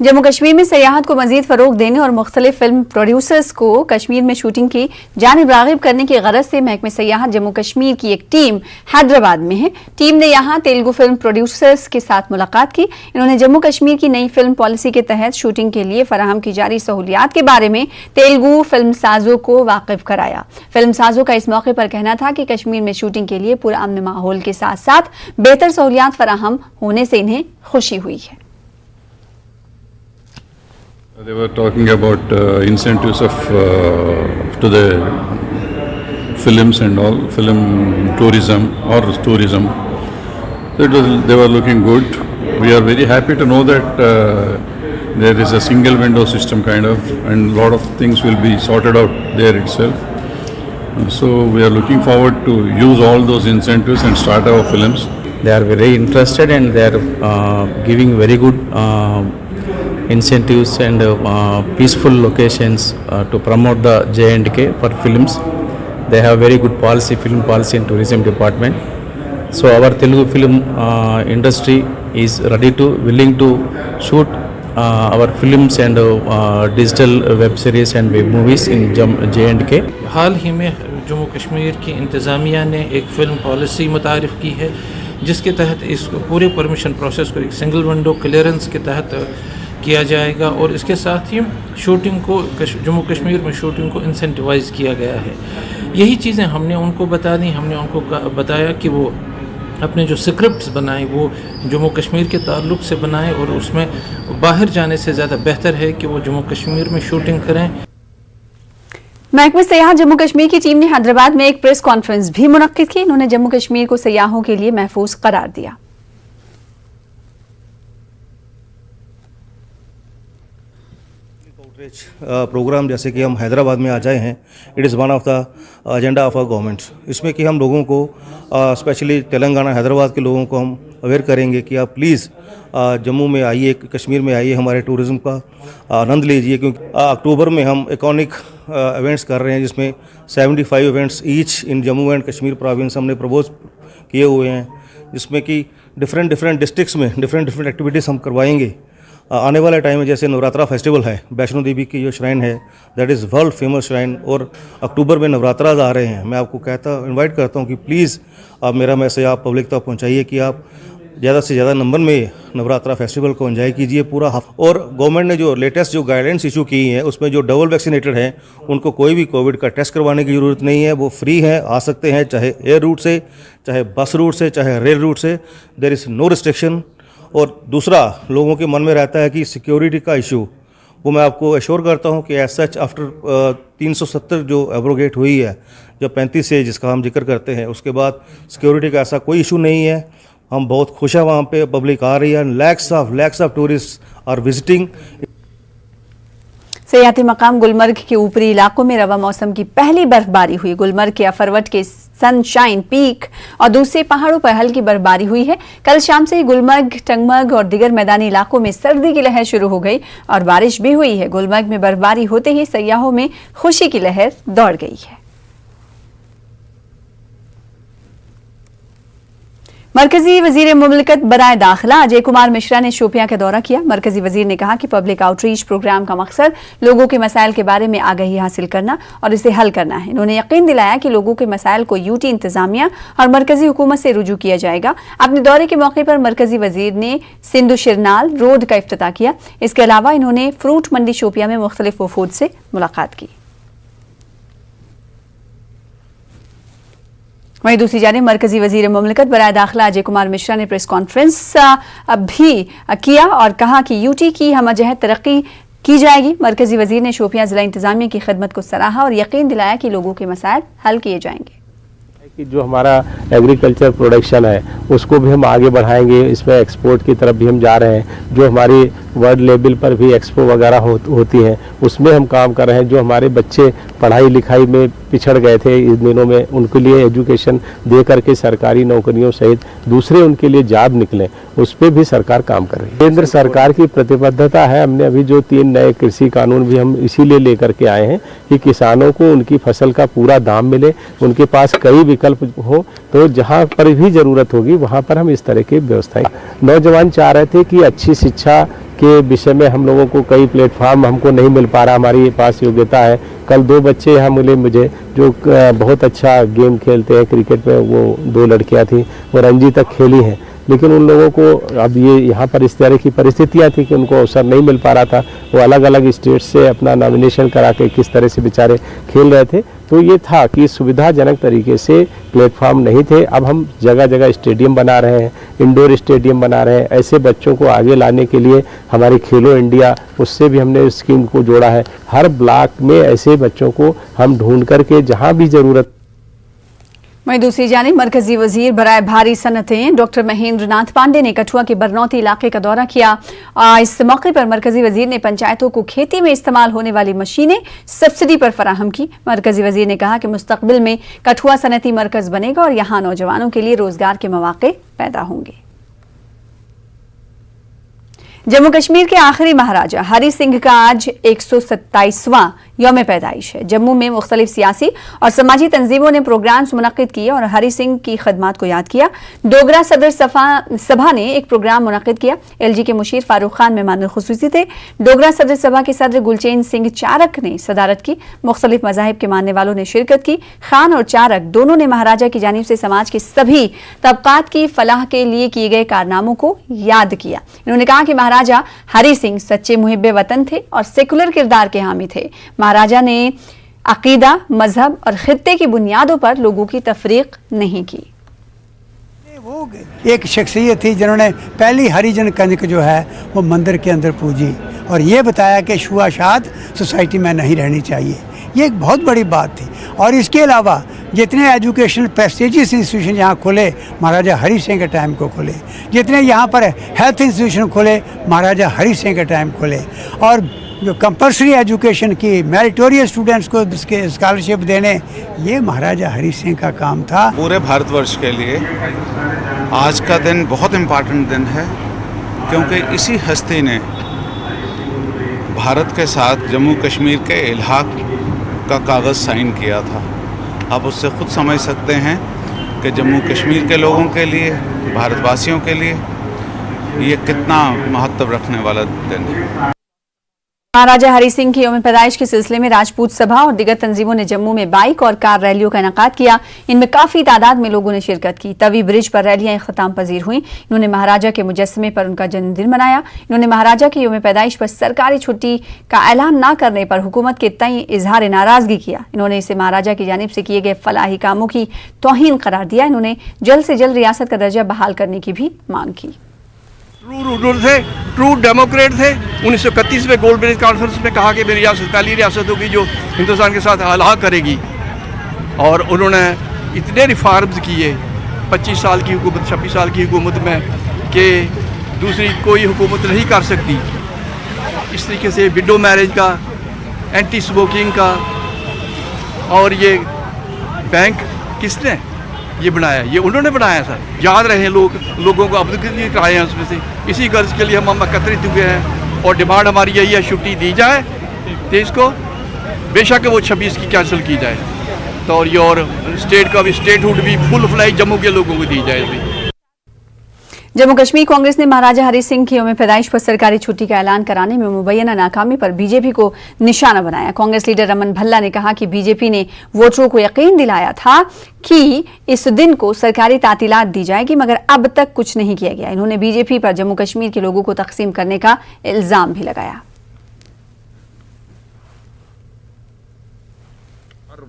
Speaker 1: जम्मू कश्मीर में सयाहत को मजीद फरोग देने और मुख्तलिफ फिल्म प्रोड्यूसर्स को कश्मीर में शूटिंग की जानिब रागिब करने की गरज से महकमे सयाहत जम्मू कश्मीर की एक टीम हैदराबाद में है। टीम ने यहां तेलुगु फिल्म प्रोड्यूसर्स के साथ मुलाकात की। इन्होंने जम्मू कश्मीर की नई फिल्म पॉलिसी के तहत शूटिंग के लिए फराहम की जा रही सहूलियात के बारे में तेलुगु फिल्म साजों को वाकिफ कराया। फिल्म साजों का इस मौके पर कहना था कि कश्मीर में शूटिंग के लिए पूरा अमन माहौल के साथ साथ बेहतर सहूलियात फराहम होने से इन्हें खुशी हुई है।
Speaker 24: They were talking about incentives to the films and all, film tourism or tourism. So they were looking good. We are very happy to know that there is a single window system kind of, and a lot of things will be sorted out there itself. So we are looking forward to use all those incentives and start our films.
Speaker 25: They are very interested and they are giving very good incentives and peaceful locations to promote the J&K for films. They have very good policy, film policy and tourism department. So our Telugu film industry is willing to shoot our films and digital web series and web movies in J&K.
Speaker 26: हाल ही में जम्मू कश्मीर की इंतज़ामिया ने एक फ़िल्म पॉलिसी मुतारिफ़ की है जिसके तहत इस पूरे परमिशन प्रोसेस को एक सिंगल विंडो क्लियरेंस के तहत किया जाएगा और इसके साथ ही शूटिंग को जम्मू कश्मीर में शूटिंग को इंसेंटिवाइज किया गया है। यही चीज़ें हमने उनको बता दी। हमने उनको बताया कि वो अपने जो स्क्रिप्ट्स बनाएं वो जम्मू कश्मीर के ताल्लुक़ से बनाएं और उसमें बाहर जाने से ज़्यादा बेहतर है कि वो जम्मू कश्मीर में शूटिंग करें।
Speaker 1: महकमे सयाहत जम्मू कश्मीर की टीम ने हैदराबाद में एक प्रेस कॉन्फ्रेंस भी मुनक्किद की। इन्होंने जम्मू कश्मीर को सयाहों के लिए महफूज करार दिया।
Speaker 27: प्रोग्राम जैसे कि हम हैदराबाद में आ जाए हैं, it is one of the agenda of our governments. इसमें कि हम लोगों को स्पेशली तेलंगाना हैदराबाद के लोगों को हम अवेयर करेंगे कि आप प्लीज़ जम्मू में आइए, कश्मीर में आइए, हमारे टूरिज़्म का आनंद लीजिए, क्योंकि अक्टूबर में हम इकॉनिक इवेंट्स कर रहे हैं जिसमें 75 events each in Jammu and Kashmir province हमने प्रपोज किए हुए हैं, जिसमें कि डिफरेंट डिस्ट्रिक्ट्स में डिफरेंट एक्टिविटीज़ हम करवाएंगे। आने वाले टाइम में जैसे नवरात्रा फेस्टिवल है, वैष्णो देवी की जो श्राइन है that is world famous shrine, और अक्टूबर में नवरात्राज आ रहे हैं। मैं आपको इनवाइट करता हूँ कि प्लीज़ आप मेरा मैसेज आप पब्लिक तक पहुँचाइए कि आप ज़्यादा से ज़्यादा नंबर में नवरात्रा फेस्टिवल को एंजॉय कीजिए पूरा। और गवर्नमेंट ने जो लेटेस्ट जो गाइडेंस इशू की है उसमें जो डबल वैक्सीनेटेड हैं उनको कोई भी कोविड का टेस्ट करवाने की ज़रूरत नहीं है, वो फ्री है, आ सकते हैं, चाहे एयर रूट से, चाहे बस रूट से, चाहे रेल रूट से, देयर इज़ नो रिस्ट्रिक्शन। और दूसरा, लोगों के मन में रहता है कि सिक्योरिटी का इशू, वो मैं आपको एश्योर करता हूँ कि एज सच आफ्टर 370 जो एब्रोगेट हुई है, जो 35 से जिसका हम जिक्र करते हैं, उसके बाद सिक्योरिटी का ऐसा कोई इशू नहीं है। हम बहुत खुश हैं, वहाँ पे पब्लिक आ रही है, lakhs of tourist are visiting.
Speaker 1: सयाहती मकाम गुलमर्ग के ऊपरी इलाकों में रवा मौसम की पहली बर्फबारी हुई। गुलमर्ग के अफरवट के सनशाइन पीक और दूसरे पहाड़ों पर हल्की बर्फबारी हुई है। कल शाम से ही गुलमर्ग, टंगमर्ग और दिगर मैदानी इलाकों में सर्दी की लहर शुरू हो गई और बारिश भी हुई है। गुलमर्ग में बर्फबारी होते ही सयाहों में खुशी की लहर दौड़ गई है। मरकजी वजीर मुमलिकत बराए दाखिला अजय कुमार मिश्रा ने शोपियां का दौरा किया। मरकजी वजीर ने कहा कि पब्लिक आउटरीच प्रोग्राम का मकसद लोगों के मसाइल के बारे में आगाही हासिल करना और इसे हल करना है। उन्होंने यकीन दिलाया कि लोगों के मसाइल को यूटी इंतजामिया और मरकजी हुकूमत से रुजू किया जाएगा। अपने दौरे के मौके पर मरकजी वजीर ने सिंधु शिरनाल रोड का इफ्तिताह किया। इसके अलावा इन्होंने फ्रूट मंडी शोपियां में मुख्तलिफ वफूद से मुलाकात की। वहीं दूसरी जानिब मरकजी वजीर मुमलिकत बराए दाखिला अजय कुमार मिश्रा ने प्रेस कॉन्फ्रेंस भी किया और कहा कि यूटी की हमजहत तरक्की की जाएगी। मरकजी वजीर ने शोपियां जिला इंतजामिया की खिदमत को सराहा और यकीन दिलाया कि लोगों के मसाइल हल किए जाएंगे।
Speaker 2: कि जो हमारा एग्रीकल्चर प्रोडक्शन है उसको भी हम आगे बढ़ाएंगे, इसमें एक्सपोर्ट की तरफ भी हम जा रहे हैं। जो हमारी वर्ल्ड लेवल पर भी एक्सपो वगैरह होती हैं उसमें हम काम कर रहे हैं। जो हमारे बच्चे पढ़ाई लिखाई में पिछड़ गए थे इस दिनों में, उनके लिए एजुकेशन दे करके सरकारी नौकरियों सहित दूसरे उनके लिए जॉब निकले, उस पर भी सरकार काम कर रही है। केंद्र सरकार की प्रतिबद्धता है। हमने अभी जो 3 नए कृषि कानून भी हम इसीलिए लेकर के आए हैं कि किसानों को उनकी फसल का पूरा दाम मिले, उनके पास कई विकल्प हो, तो जहाँ पर भी ज़रूरत होगी वहाँ पर हम इस तरह की व्यवस्थाएं। नौजवान चाह रहे थे कि अच्छी शिक्षा के विषय में हम लोगों को कई प्लेटफार्म हमको नहीं मिल पा रहा, हमारी पास योग्यता है। कल 2 बच्चे यहाँ मिले मुझे जो बहुत अच्छा गेम खेलते हैं क्रिकेट में, वो 2 लड़कियाँ थी, वो रणजी तक खेली हैं, लेकिन उन लोगों को अब ये यहाँ पर इस तरह की परिस्थितियाँ थी कि उनको अवसर नहीं मिल पा रहा था। वो अलग अलग स्टेट से अपना नॉमिनेशन करा के किस तरह से बेचारे खेल रहे थे, तो ये था कि सुविधाजनक तरीके से प्लेटफॉर्म नहीं थे। अब हम जगह जगह स्टेडियम बना रहे हैं, इंडोर स्टेडियम बना रहे हैं। ऐसे बच्चों को आगे लाने के लिए हमारी खेलो इंडिया, उससे भी हमने स्कीम को जोड़ा है। हर ब्लॉक में ऐसे बच्चों को हम ढूंढ करके जहाँ भी ज़रूरत।
Speaker 1: वहीं दूसरी जानिब मरकजी वजीर बराए भारी सनतें डॉक्टर महेंद्र नाथ पांडे ने कठुआ के बरनौती इलाके का दौरा किया। इस मौके पर मरकजी वजीर ने पंचायतों को खेती में इस्तेमाल होने वाली मशीनें सब्सिडी पर फराहम की। मरकजी वजीर ने कहा कि मुस्तकबिल में कठुआ सनती मरकज बनेगा और यहाँ नौजवानों के लिए रोजगार के मौके पैदा होंगे। जम्मू कश्मीर के आखिरी महाराजा हरि सिंह का आज 127वां यौम पैदाइश है। जम्मू में मुख्तलिफ सियासी और समाजी तंजीमों ने प्रोग्राम्स मुनक्किद किए और हरि सिंह की खदमात को याद किया। डोगरा सदर सभा ने एक प्रोग्राम मुनक्किद किया। LG के मुशीर फारूक खान मेहमान खुसूसी थे। डोगरा सदर सभा के सदर गुलचेन सिंह चारक ने सदारत की। मुख्तलिफ मज़ाहिब के मानने वालों ने शिरकत की। खान और चारक दोनों ने महाराजा की जानिब से समाज के सभी तबकात की फलाह के लिए किए गए कारनामों को याद किया। इन्होंने कहा कि महाराजा हरि सिंह सच्चे मुहिब्बे वतन थे और सेकुलर किरदार के हामी थे। महाराजा ने अकीदा, मजहब और खित्ते की बुनियादों पर लोगों की तफरीक नहीं की।
Speaker 3: वो एक शख्सियत थी जिन्होंने पहली हरिजन कंजक जो है वो मंदिर के अंदर पूजी और ये बताया कि छुआछात सोसाइटी में नहीं रहनी चाहिए। ये एक बहुत बड़ी बात थी। और इसके अलावा जितने एजुकेशनल प्रेस्टिजियस इंस्टीट्यूशन यहाँ खुले महाराजा हरि सिंह के टाइम को खुले, जितने यहाँ पर हेल्थ इंस्टीट्यूशन खुले महाराजा हरि सिंह के टाइम खुले, और जो कंपल्सरी एजुकेशन की मेरिटोरियस स्टूडेंट्स को स्कॉलरशिप देने ये महाराजा हरि सिंह का काम था।
Speaker 4: पूरे भारतवर्ष के लिए आज का दिन बहुत इम्पॉर्टेंट दिन है क्योंकि इसी हस्ती ने भारत के साथ जम्मू कश्मीर के इल्हाक का कागज़ साइन किया था। आप उससे खुद समझ सकते हैं कि जम्मू कश्मीर के लोगों के लिए, भारतवासियों के लिए ये कितना महत्व रखने वाला दिन है।
Speaker 1: महाराजा हरि सिंह की यौम पैदाइश के सिलसिले में राजपूत सभा और दिगर तंजीमों ने जम्मू में बाइक और कार रैलियों का इनेकाद किया। इनमें काफी तादाद में लोगों ने शिरकत की। तवी ब्रिज पर रैलियां इख्तिताम पजीर हुई। इन्होंने महाराजा के मुजस्समे पर उनका जन्मदिन मनाया। इन्होंने महाराजा की यौम पैदाइश पर सरकारी छुट्टी का ऐलान न करने पर हुकूमत के तय इजहार नाराजगी किया। इन्होंने इसे महाराजा की जानिब से किए गए फलाही कामों की तौहीन करार दिया। इन्होंने जल्द से जल्द रियासत का दर्जा बहाल करने की भी मांग की।
Speaker 5: ट्रू रूलर थे, ट्रू डेमोक्रेट थे। 1931 में गोल्ड ब्रिज कॉन्फ्रेंस में कहा कि मेरी रियासत पहली रियासत होगी जो हिंदुस्तान के साथ अलहा करेगी, और उन्होंने इतने रिफॉर्म्स किए 25 साल की हुकूमत, 26 साल की हुकूमत में कि दूसरी कोई हुकूमत नहीं कर सकती। इस तरीके से विडो मैरिज का एंटी स्मोकिंग का। और ये बैंक किसने ये बनाया? ये उन्होंने बनाया सर। याद रहे लोगों को अवगत कराए हैं उसमें से। इसी गर्ज के लिए हम एकत्रित हुए हैं और डिमांड हमारी यही है, छुट्टी दी जाए देश को, बेशक वो 26 की कैंसिल की जाए। तो और ये और स्टेट का भी स्टेटहुड भी फुल फ्लैग जम्मू के लोगों को दी जाए।
Speaker 1: जम्मू कश्मीर कांग्रेस ने महाराजा हरि सिंह की यौम पैदाइश पर सरकारी छुट्टी का ऐलान कराने में मुबैना नाकामी पर बीजेपी को निशाना बनाया। कांग्रेस लीडर रमन भल्ला ने कहा कि बीजेपी ने वोटरों को यकीन दिलाया था कि इस दिन को सरकारी तातीलात दी जाएगी, मगर अब तक कुछ नहीं किया गया। इन्होंने बीजेपी पर जम्मू कश्मीर के लोगों को तकसीम करने का इल्जाम भी लगाया।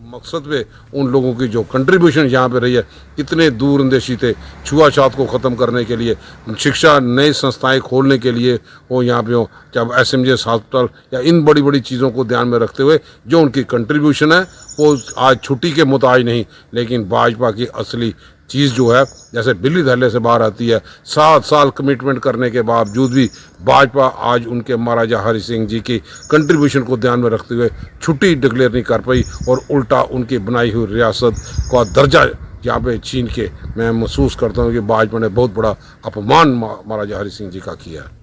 Speaker 6: मकसद पे उन लोगों की जो कंट्रीब्यूशन यहाँ पे रही है, कितने दूरंदेशी थे छुआछूत को ख़त्म करने के लिए, शिक्षा नई संस्थाएं खोलने के लिए वो यहाँ पे हो, चाहे SMJS हॉस्पिटल या इन बड़ी बड़ी चीज़ों को ध्यान में रखते हुए जो उनकी कंट्रीब्यूशन है वो आज छुट्टी के मुताबिक नहीं, लेकिन भाजपा की असली चीज़ जो है, जैसे बिल्ली धल्ले से बाहर आती है, 7 साल कमिटमेंट करने के बावजूद भी भाजपा आज उनके महाराजा हरि सिंह जी की कंट्रीब्यूशन को ध्यान में रखते हुए छुट्टी डिक्लेयर नहीं कर पाई और उल्टा उनकी बनाई हुई रियासत का दर्जा यहाँ पे छीन के मैं महसूस करता हूँ कि भाजपा ने बहुत बड़ा अपमान महाराजा हरि सिंह जी का किया है।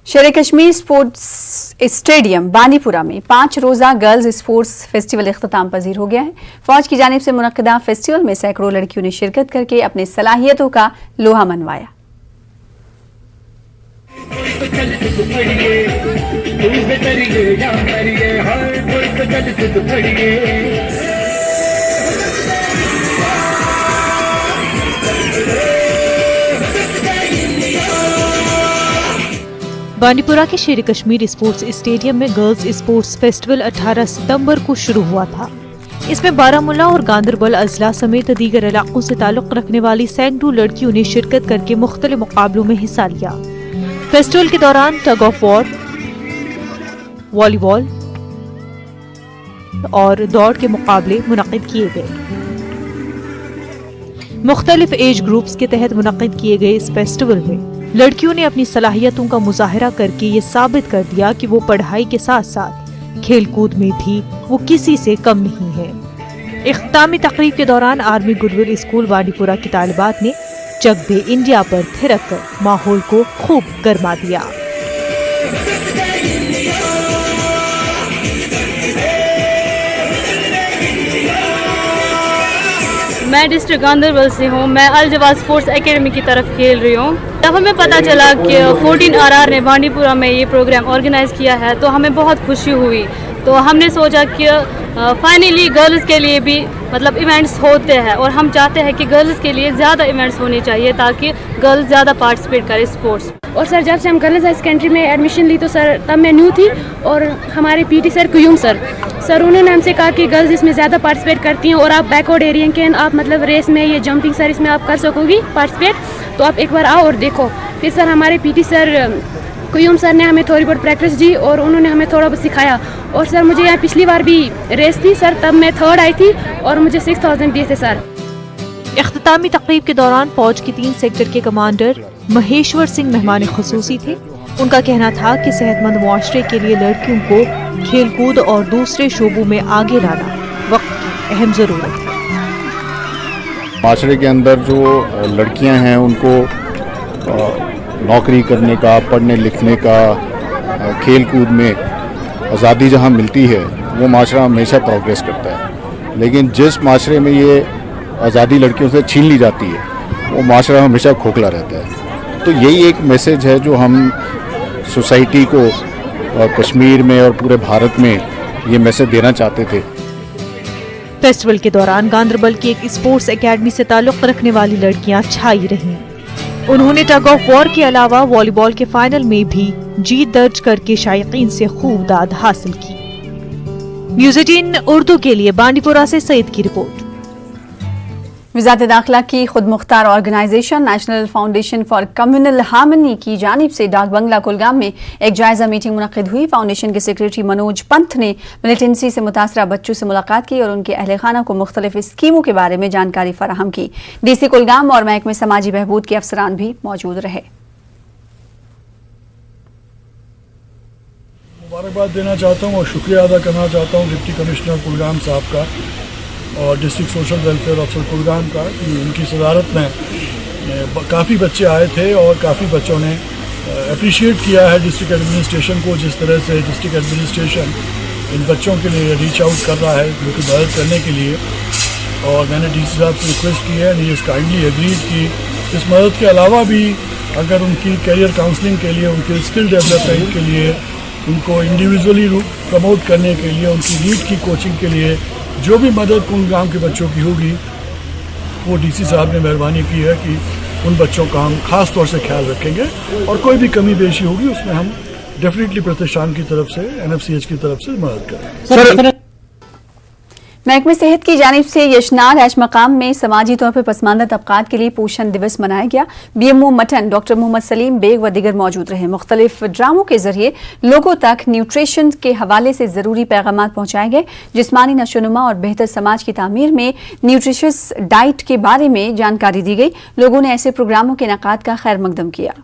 Speaker 1: शेर कश्मीर स्पोर्ट्स स्टेडियम बांदीपुरा में 5 रोजा गर्ल्स स्पोर्ट्स फेस्टिवल इख्तिताम पजीर हो गया है। फौज की जानिब से मुनक्किदा फेस्टिवल में सैकड़ों लड़कियों ने शिरकत करके अपनी सलाहियतों का लोहा मनवाया।
Speaker 7: बांदीपुरा के शेर कश्मीर स्पोर्ट्स स्टेडियम में गर्ल्स स्पोर्ट्स फेस्टिवल 18 सितंबर को शुरू हुआ था। इसमें बारामूला और गांदरबल अजला समेत दीगर इलाकों से ताल्लुक रखने वाली सैकड़ों लड़कियों ने शिरकत करके मुख्तलिफ मुकाबलों में हिस्सा लिया। फेस्टिवल के दौरान टग ऑफ वॉर, वॉलीबॉल और दौड़ के मुकाबले मुनक्किद किए गए। मुख्तलिफ एज ग्रुप्स के तहत मुनक्किद किए गए इस फेस्टिवल में लड़कियों ने अपनी सलाहियतों का मुजाहरा करके ये साबित कर दिया कि वो पढ़ाई के साथ साथ खेलकूद में भी वो किसी से कम नहीं है। इख्तितामी तकरीब के दौरान आर्मी गुडविल स्कूल बांदीपुरा की तालिबात ने चक दे इंडिया पर थिरक कर माहौल को खूब गर्मा दिया।
Speaker 8: मैं डिस्ट्रिक्ट गांदरबल से हूँ। मैं अल जवाद स्पोर्ट्स एकेडमी की तरफ खेल रही हूँ। जब हमें पता चला कि 14 RR ने बांदीपुरा में ये प्रोग्राम ऑर्गेनाइज किया है तो हमें बहुत खुशी हुई। तो हमने सोचा कि फाइनली गर्ल्स के लिए भी मतलब इवेंट्स होते हैं और हम चाहते हैं कि गर्ल्स के लिए ज़्यादा इवेंट्स होने चाहिए ताकि गर्ल्स ज़्यादा पार्टिसिपेट करें स्पोर्ट्स।
Speaker 9: और सर जब से हम गर्ल्स हाई सेकेंडरी में एडमिशन ली तो सर तब मैं न्यू थी और हमारे PT सर कुयूम सर उन्होंने हमसे कहा कि गर्ल्स इसमें ज़्यादा पार्टिसिपेट करती हैं और आप बैकवर्ड एरिया के आप मतलब रेस में ये जंपिंग सर इसमें आप कर सकोगी पार्टिसिपेट, तो आप एक बार आओ और देखो। फिर सर हमारे PT सर कुयूम सर ने हमें थोड़ी बहुत प्रैक्टिस दी और उन्होंने हमें थोड़ा बहुत सिखाया। और सर मुझे यहाँ पिछली बार भी रेस थी सर, तब मैं 3rd आई थी और मुझे 6000 दिए थे सर।
Speaker 7: इख्तितामी तकरीब के दौरान फौज के 3 सेक्टर के कमांडर महेश्वर सिंह मेहमान खुसूसी थे। उनका कहना था कि सेहतमंद मुआशरे के लिए लड़कियों को खेलकूद और दूसरे शोबों में आगे लाना वक्त की अहम ज़रूरत है।
Speaker 10: माशरे के अंदर जो लड़कियां हैं उनको नौकरी करने का, पढ़ने लिखने का, खेलकूद में आज़ादी जहां मिलती है वो माशरा हमेशा प्रोग्रेस करता है। लेकिन जिस माशरे में ये आज़ादी लड़कियों से छीन ली जाती है वो माशरा हमेशा खोखला रहता है। तो यही एक मैसेज है जो हम सोसाइटी को और कश्मीर में और पूरे भारत में ये मैसेज देना चाहते थे।
Speaker 7: फेस्टिवल के दौरान गांदरबल की एक स्पोर्ट्स एकेडमी से ताल्लुक रखने वाली लड़कियां छाई रहीं। उन्होंने टग ऑफ वॉर के अलावा वॉलीबॉल के फाइनल में भी जीत दर्ज करके शायकीन से खूब दाद हासिल की। न्यूज़ 18 उर्दू के लिए बांदीपुरा से सईद की रिपोर्ट।
Speaker 1: वज़ारत दाखिला की खुद मुख्तार organisation national foundation for communal harmony की जानिब से डाक बंगला कुलगाम में एक जायजा मीटिंग मुनक्किद हुई। फाउंडेशन के सेक्रेटरी मनोज पंथ ने मिलिटेंसी से मुतासरा बच्चों से मुलाकात की और उनके अहल खाना को मुख्तलिफ स्कीमों के बारे में जानकारी फराहम की। DC कुलगाम और महकमे समाजी बहबूद के अफसरान भी मौजूद रहे।
Speaker 12: मुबारकबाद देना चाहता हूँ और शुक्रिया अदा करना चाहता हूँ डिप्टी कमिश्नर कुलगाम साहब का और district social welfare officer Kulgam का कि उनकी सदारत में काफ़ी बच्चे आए थे और काफ़ी बच्चों ने अप्रिशिएट किया है डिस्ट्रिक्ट एडमिनिस्ट्रेशन को, जिस तरह से डिस्ट्रिक्ट एडमिनिस्ट्रेशन इन बच्चों के लिए रीच आउट कर रहा है उनकी मदद करने के लिए। और मैंने डीसी साहब से रिक्वेस्ट की है and he is kindly agreed कि इस मदद के अलावा भी अगर उनकी करियर काउंसलिंग के लिए, उनके स्किल डेवलपमेंट के लिए, उनको इंडिविजुअली प्रमोट करने के लिए, उनकी नीट की कोचिंग के लिए जो भी मदद कुलगाम के बच्चों की होगी वो डीसी साहब ने मेहरबानी की है कि उन बच्चों का हम ख़ास तौर से ख्याल रखेंगे और कोई भी कमी बेशी होगी उसमें हम डेफिनेटली प्रतिष्ठान की तरफ से, एनएफसीएच की तरफ से मदद करेंगे।
Speaker 1: महकमे सेहत की जानिब से यशनार ऐश मकाम में समाजी तौर पर पसमानदा तबकात के लिए पोषण दिवस मनाया गया। बीएमओ मटन डॉक्टर मोहम्मद सलीम बेग व दीगर मौजूद रहे। मुख्तलिफ ड्रामों के जरिए लोगों तक न्यूट्रिशन के हवाले से ज़रूरी पैगाम पहुँचाए गए। जिस्मानी नशोनुमा और बेहतर समाज की तामीर में न्यूट्रिशियस डाइट के बारे में जानकारी दी गई। लोगों ने ऐसे प्रोग्रामों के इनेकाद का खैर मकदम किया।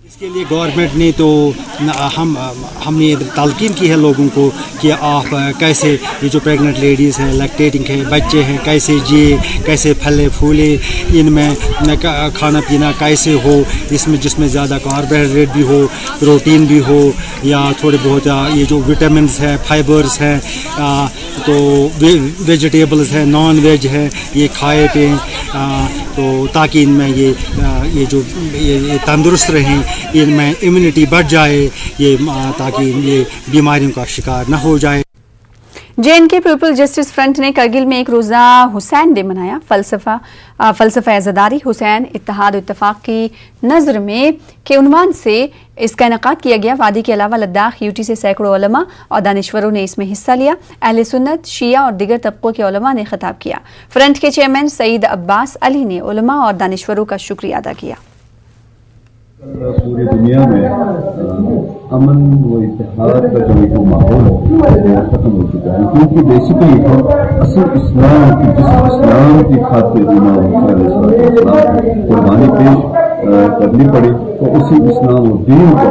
Speaker 13: इसके लिए गवर्नमेंट ने तो हमने तालकीन की है लोगों को कि आप कैसे ये जो प्रेग्नेंट लेडीज़ हैं, लैक्टेटिंग है, बच्चे हैं, कैसे जिए, कैसे फले फूले, इनमें खाना पीना कैसे हो, इसमें जिसमें ज़्यादा कार्बोहाइड्रेट भी हो, प्रोटीन भी हो या थोड़े बहुत ये जो विटामिन्स हैं, फाइबर्स हैं, तो वेजिटेबल्स हैं, नॉन वेज है, ये खाए पिएँ तो ताकि इनमें ये जो ये तंदुरुस्त रहें, इनमें इम्यूनिटी बढ़ जाए, ये ताकि ये बीमारियों का शिकार न हो जाए।
Speaker 1: JNK पीपल जस्टिस फ्रंट ने करगिल में एक रोज़ा हुसैन डे मनाया। फ़लसफ़ा अज़ादारी हुसैन इत्तेहाद इत्तफ़ाक़ की नज़र में के उन्वान से इसका इनेकाद किया गया। वादी के अलावा लद्दाख यूटी से सैकड़ों उलमा और दानिश्वरों ने इसमें हिस्सा लिया। अहले सुन्नत, शिया और दिगर तबकों के उलमा ने खिताब किया। फ्रंट के चेयरमैन सईद अब्बास अली ने उलमा और दानिश्वरों का शुक्रिया अदा किया।
Speaker 14: पूरी दुनिया में अमन व इत्तेहाद का जो माहौल है वो खत्म हो चुका है, क्योंकि बेसिकली असल इस्लाम की जिस खातिर कुर्बानी पेश करनी पड़ी तो उसी इस्लाम और दीन को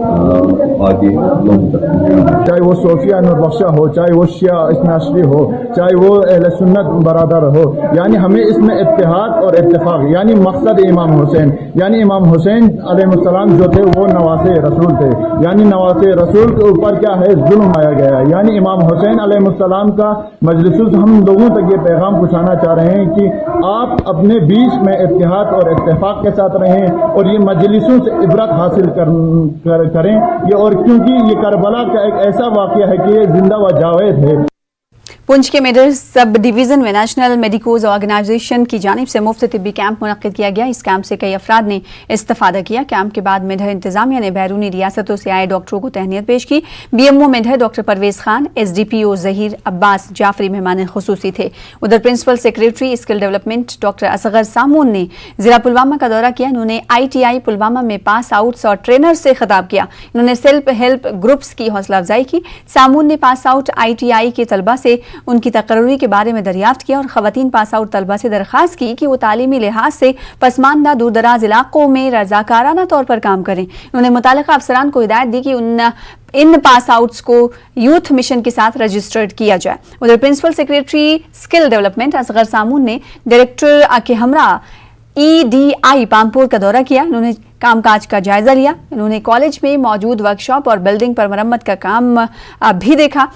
Speaker 14: हम आगे लोगों तक पहुँचाएंगे।
Speaker 15: चाहे वो सोफिया नूरबख्शा हो, चाहे वो शिया इस्नाशरी हो, चाहे वो अहले सुन्नत बरादर हो, यानी हमें इसमें इत्तेहाद और इत्तेफाक, यानी मकसद इमाम हुसैन, यानी इमाम हुसैन अलैहिस्सलाम जो थे वो नवासे रसूल थे, यानी नवासे रसूल के ऊपर क्या है जुल्म आया गया है, यानी इमाम हुसैन अलैहिस्सलाम का मजलिस हम लोगों तक ये पैगाम पहुँचाना चाह रहे हैं कि आप अपने बीच में इत्तेहाद और इत्तेफाक के साथ रहें और ये मजलिसों से इबरत हासिल करें ये, और क्योंकि ये करबला का एक ऐसा वाक़या है कि ये जिंदा व जावेद है।
Speaker 1: पुंछ के मेडर सब डिवीज़न में नेशनल मेडिकोज ऑर्गेनाइजेशन की जानिब से मुफ्त तिब्बी कैंप मुनक्किद किया गया। इस कैंप से कई अफराद ने इस्तेफादा किया। कैंप के बाद मेडर इंतजामिया ने बैरूनी रियासतों से आए डॉक्टरों को तहनीत पेश की। BMO मेडर डॉक्टर परवेज खान, SDPO जहीर अब्बास जाफरी मेहमान खुसूसी थे। उधर principal secretary skill development doctor Asgar Samoon ने जिला पुलवामा का दौरा किया। इन्होंने ITI पुलवामा में पास आउट्स और ट्रेनर से खिताब किया। इन्होंने सेल्फ हेल्प ग्रुप्स की हौसला अफजाई की। सामून ने पास आउट ITI के तलबा से उनकी तकर्री के बारे में दरियाफ्त किया और खवातीन पास आउट तलबा से दरख्वास्त की कि वो तालीमी लिहाज से पसमानदा दूर दराज इलाकों में रजाकाराना तौर पर काम करें। उन्होंने मुतालिका अफसरान को हिदायत दी कि इन पास आउट्स को यूथ मिशन के साथ रजिस्टर्ड किया जाए। उधर principal secretary skill development Asgar Samoon ने डायरेक्टर के हमरा EDI पामपुर का दौरा किया। उन्होंने कामकाज का जायजा लिया। उन्होंने कॉलेज में मौजूद वर्कशॉप और बिल्डिंग पर मरम्मत का काम भी देखा।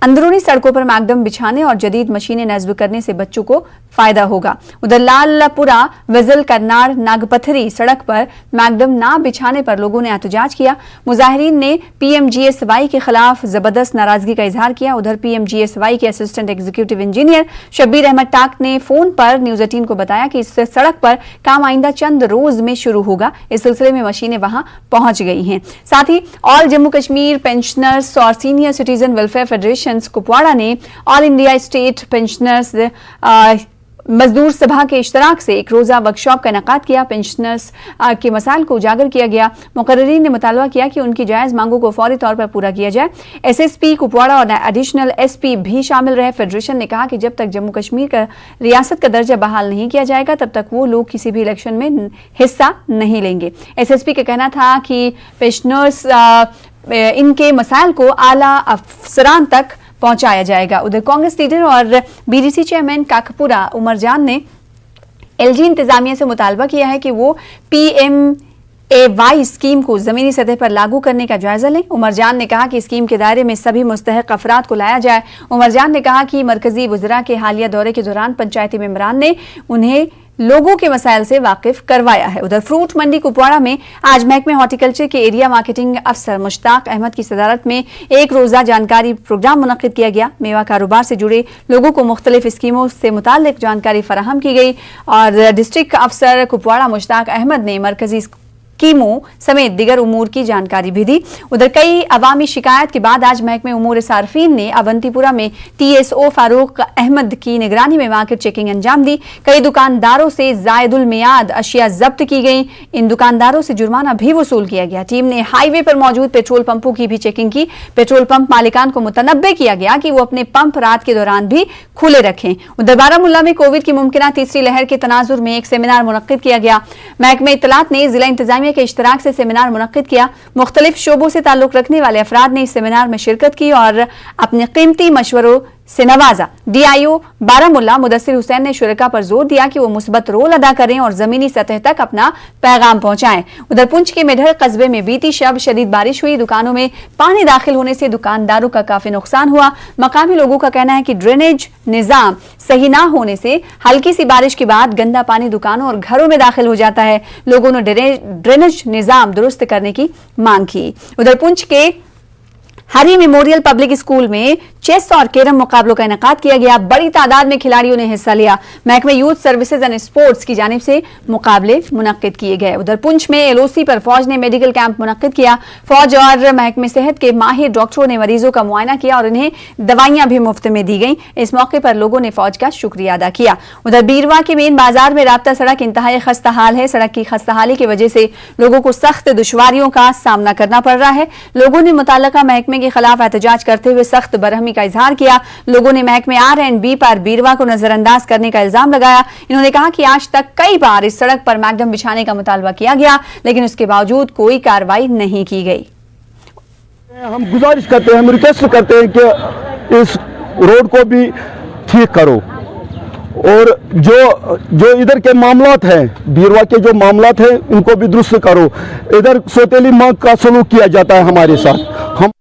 Speaker 1: अंदरूनी सड़कों पर मैकडम बिछाने और जदीद मशीनें नस्ब करने से बच्चों को फायदा होगा। उधर लालपुरा विजल करनार नागपथरी सड़क पर मैकडम ना बिछाने पर लोगों ने एहतजाज किया। मुजाहिरीन ने PMGSY के खिलाफ जबरदस्त नाराजगी का इजहार किया। उधर PMGSY के assistant executive engineer Shabbir Ahmad Tak ने फोन पर न्यूज 18 को बताया कि इस सड़क पर काम आइंदा चंद रोज में शुरू होगा। इस सिलसिले में मशीनें वहां पहुंच गई हैं। साथ ही ऑल जम्मू कश्मीर पेंशनर्स और senior citizen welfare federation Kupwara ने ऑल इंडिया स्टेट पेंशनर्स मजदूर सभा के इश्तराक से एक रोज़ा वर्कशॉप का इनेकाद किया। पेंशनर्स के मसाइल को उजागर किया गया। मुकर्रीन ने मुतालबा किया कि उनकी जायज़ मांगों को फौरी तौर पर पूरा किया जाए। SSP कुपवाड़ा और एडिशनल SP भी शामिल रहे। फेडरेशन ने कहा कि जब तक जम्मू कश्मीर का रियासत का दर्जा बहाल नहीं किया जाएगा तब तक वो लोग किसी भी इलेक्शन में हिस्सा नहीं लेंगे। SSP का कहना था कि पेंशनर्स इनके मसाइल को आला अफसरान तक पहुंचाया जाएगा। उधर कांग्रेस लीडर और बीडीसी चेयरमैन काकपुरा उमर जान ने एलजी इंतजामिया से मुतालबा किया है कि वो PMAY स्कीम को जमीनी सतह पर लागू करने का जायजा लें। उमर जान ने कहा कि स्कीम के दायरे में सभी मुस्तहक अफराद को लाया जाए। उमर जान ने कहा कि मरकजी वज़रा के हालिया दौरे के दौरान पंचायती मेंबरान ने उन्हें लोगों के मसाइल से वाकिफ करवाया है। उधर फ्रूट मंडी कुपवाड़ा में आज महकमे हॉर्टिकल्चर के एरिया मार्केटिंग अफसर मुश्ताक अहमद की सदारत में एक रोजा जानकारी प्रोग्राम मुनक्किद किया गया। मेवा कारोबार से जुड़े लोगों को मुख्तलिफ स्कीमों से मुताल्लिक जानकारी फराहम की गई और डिस्ट्रिक्ट अफसर कुपवाड़ा मुश्ताक अहमद ने मरकजी स्कीमों समेत दिगर उमूर की जानकारी भी दी। उधर कई अवामी शिकायत के बाद आज महकमे उमूर सार्फिन ने अवंतीपुरा में TSO फारूक अहमद की निगरानी में मार्केट चेकिंग अंजाम दी। कई दुकानदारों से जायदुल मियाद अशिया जब्त की गई। इन दुकानदारों से जुर्माना भी वसूल किया गया। टीम ने हाईवे पर मौजूद पेट्रोल पंपों की भी चेकिंग की। पेट्रोल पंप मालिकान को मुतनब्बे किया गया कि वो अपने पंप रात के दौरान भी खुले रखें। उधर बारामुल्ला में कोविड की मुमकिना तीसरी लहर के तनाजुर में एक सेमिनार मुनक्किद किया गया। महकमे इत्तलात ने जिला इंतजामिया के इश्तराक से सेमिनार मुनक्किद किया। मुख्तलिफ शोबों से ताल्लुक रखने वाले अफराद ने इस सेमिनार में शिरकत की और अपने कीमती मशवरों से नवाजा। DIO बारामुल्ला मुदस्सिर हुसैन ने शुरका पर जोर दिया कि वो मुस्बत रोल अदा करें और जमीनी सतह तक अपना पैगाम पहुंचाएं। उधर पुंछ के मेढर कस्बे में बीती शब शदीद बारिश हुई। दुकानों में पानी दाखिल होने से दुकानदारों का काफी नुकसान हुआ। मकामी लोगों का कहना है कि ड्रेनेज निजाम सही ना होने से हल्की सी बारिश के बाद गंदा पानी दुकानों और घरों में दाखिल हो जाता है। लोगों ने ड्रेनेज निजाम दुरुस्त करने की मांग की। उधर पुंछ के हरी मेमोरियल पब्लिक स्कूल में चेस और कैरम मुकाबलों का इनेकाद किया गया। बड़ी तादाद में खिलाड़ियों ने हिस्सा लिया। महकमे यूथ सर्विसेज एंड स्पोर्ट्स की जानिब से मुकाबले मुनक्किद किए गए। उधर पुंछ में LOC पर फौज ने मेडिकल कैंप मुनक्किद किया। फौज और महकमे सेहत के माहिर डॉक्टरों ने मरीजों का मुआयना किया और उन्हें दवाइयां भी मुफ्त में दी गई। इस मौके पर लोगों ने फौज का शुक्रिया अदा किया। उधर बीरवा के मेन बाजार में राब्ता सड़क इंतहाई खस्ता हाल है। सड़क की खस्ताहाली की वजह से लोगों को सख्त दुश्वारियों का सामना करना पड़ रहा है। लोगों ने मुतल्लका महकमे के खिलाफ एहतजाज करते हुए सख्त बरहमी का इजहार किया। लोगों ने महकमे R&B पर बीरवा को नजरअंदाज करने का इल्जाम लगाया। इन्होंने कहा कि आज तक कई बार इस सड़क पर मैकडम बिछाने का मुतालबा किया गया, लेकिन उसके बावजूद कोई कार्रवाई नहीं की गई।
Speaker 11: हम गुजारिश करते हैं, हम रिक्वेस्ट करते हैं कि इस रोड को भी ठीक करो और जो इधर के मामलात हैं, बीरवा के जो मामलात हैं, उनको भी दुरुस्त करो। इधर सौतेली मांग का सलूक किया जाता है हमारे साथ। हम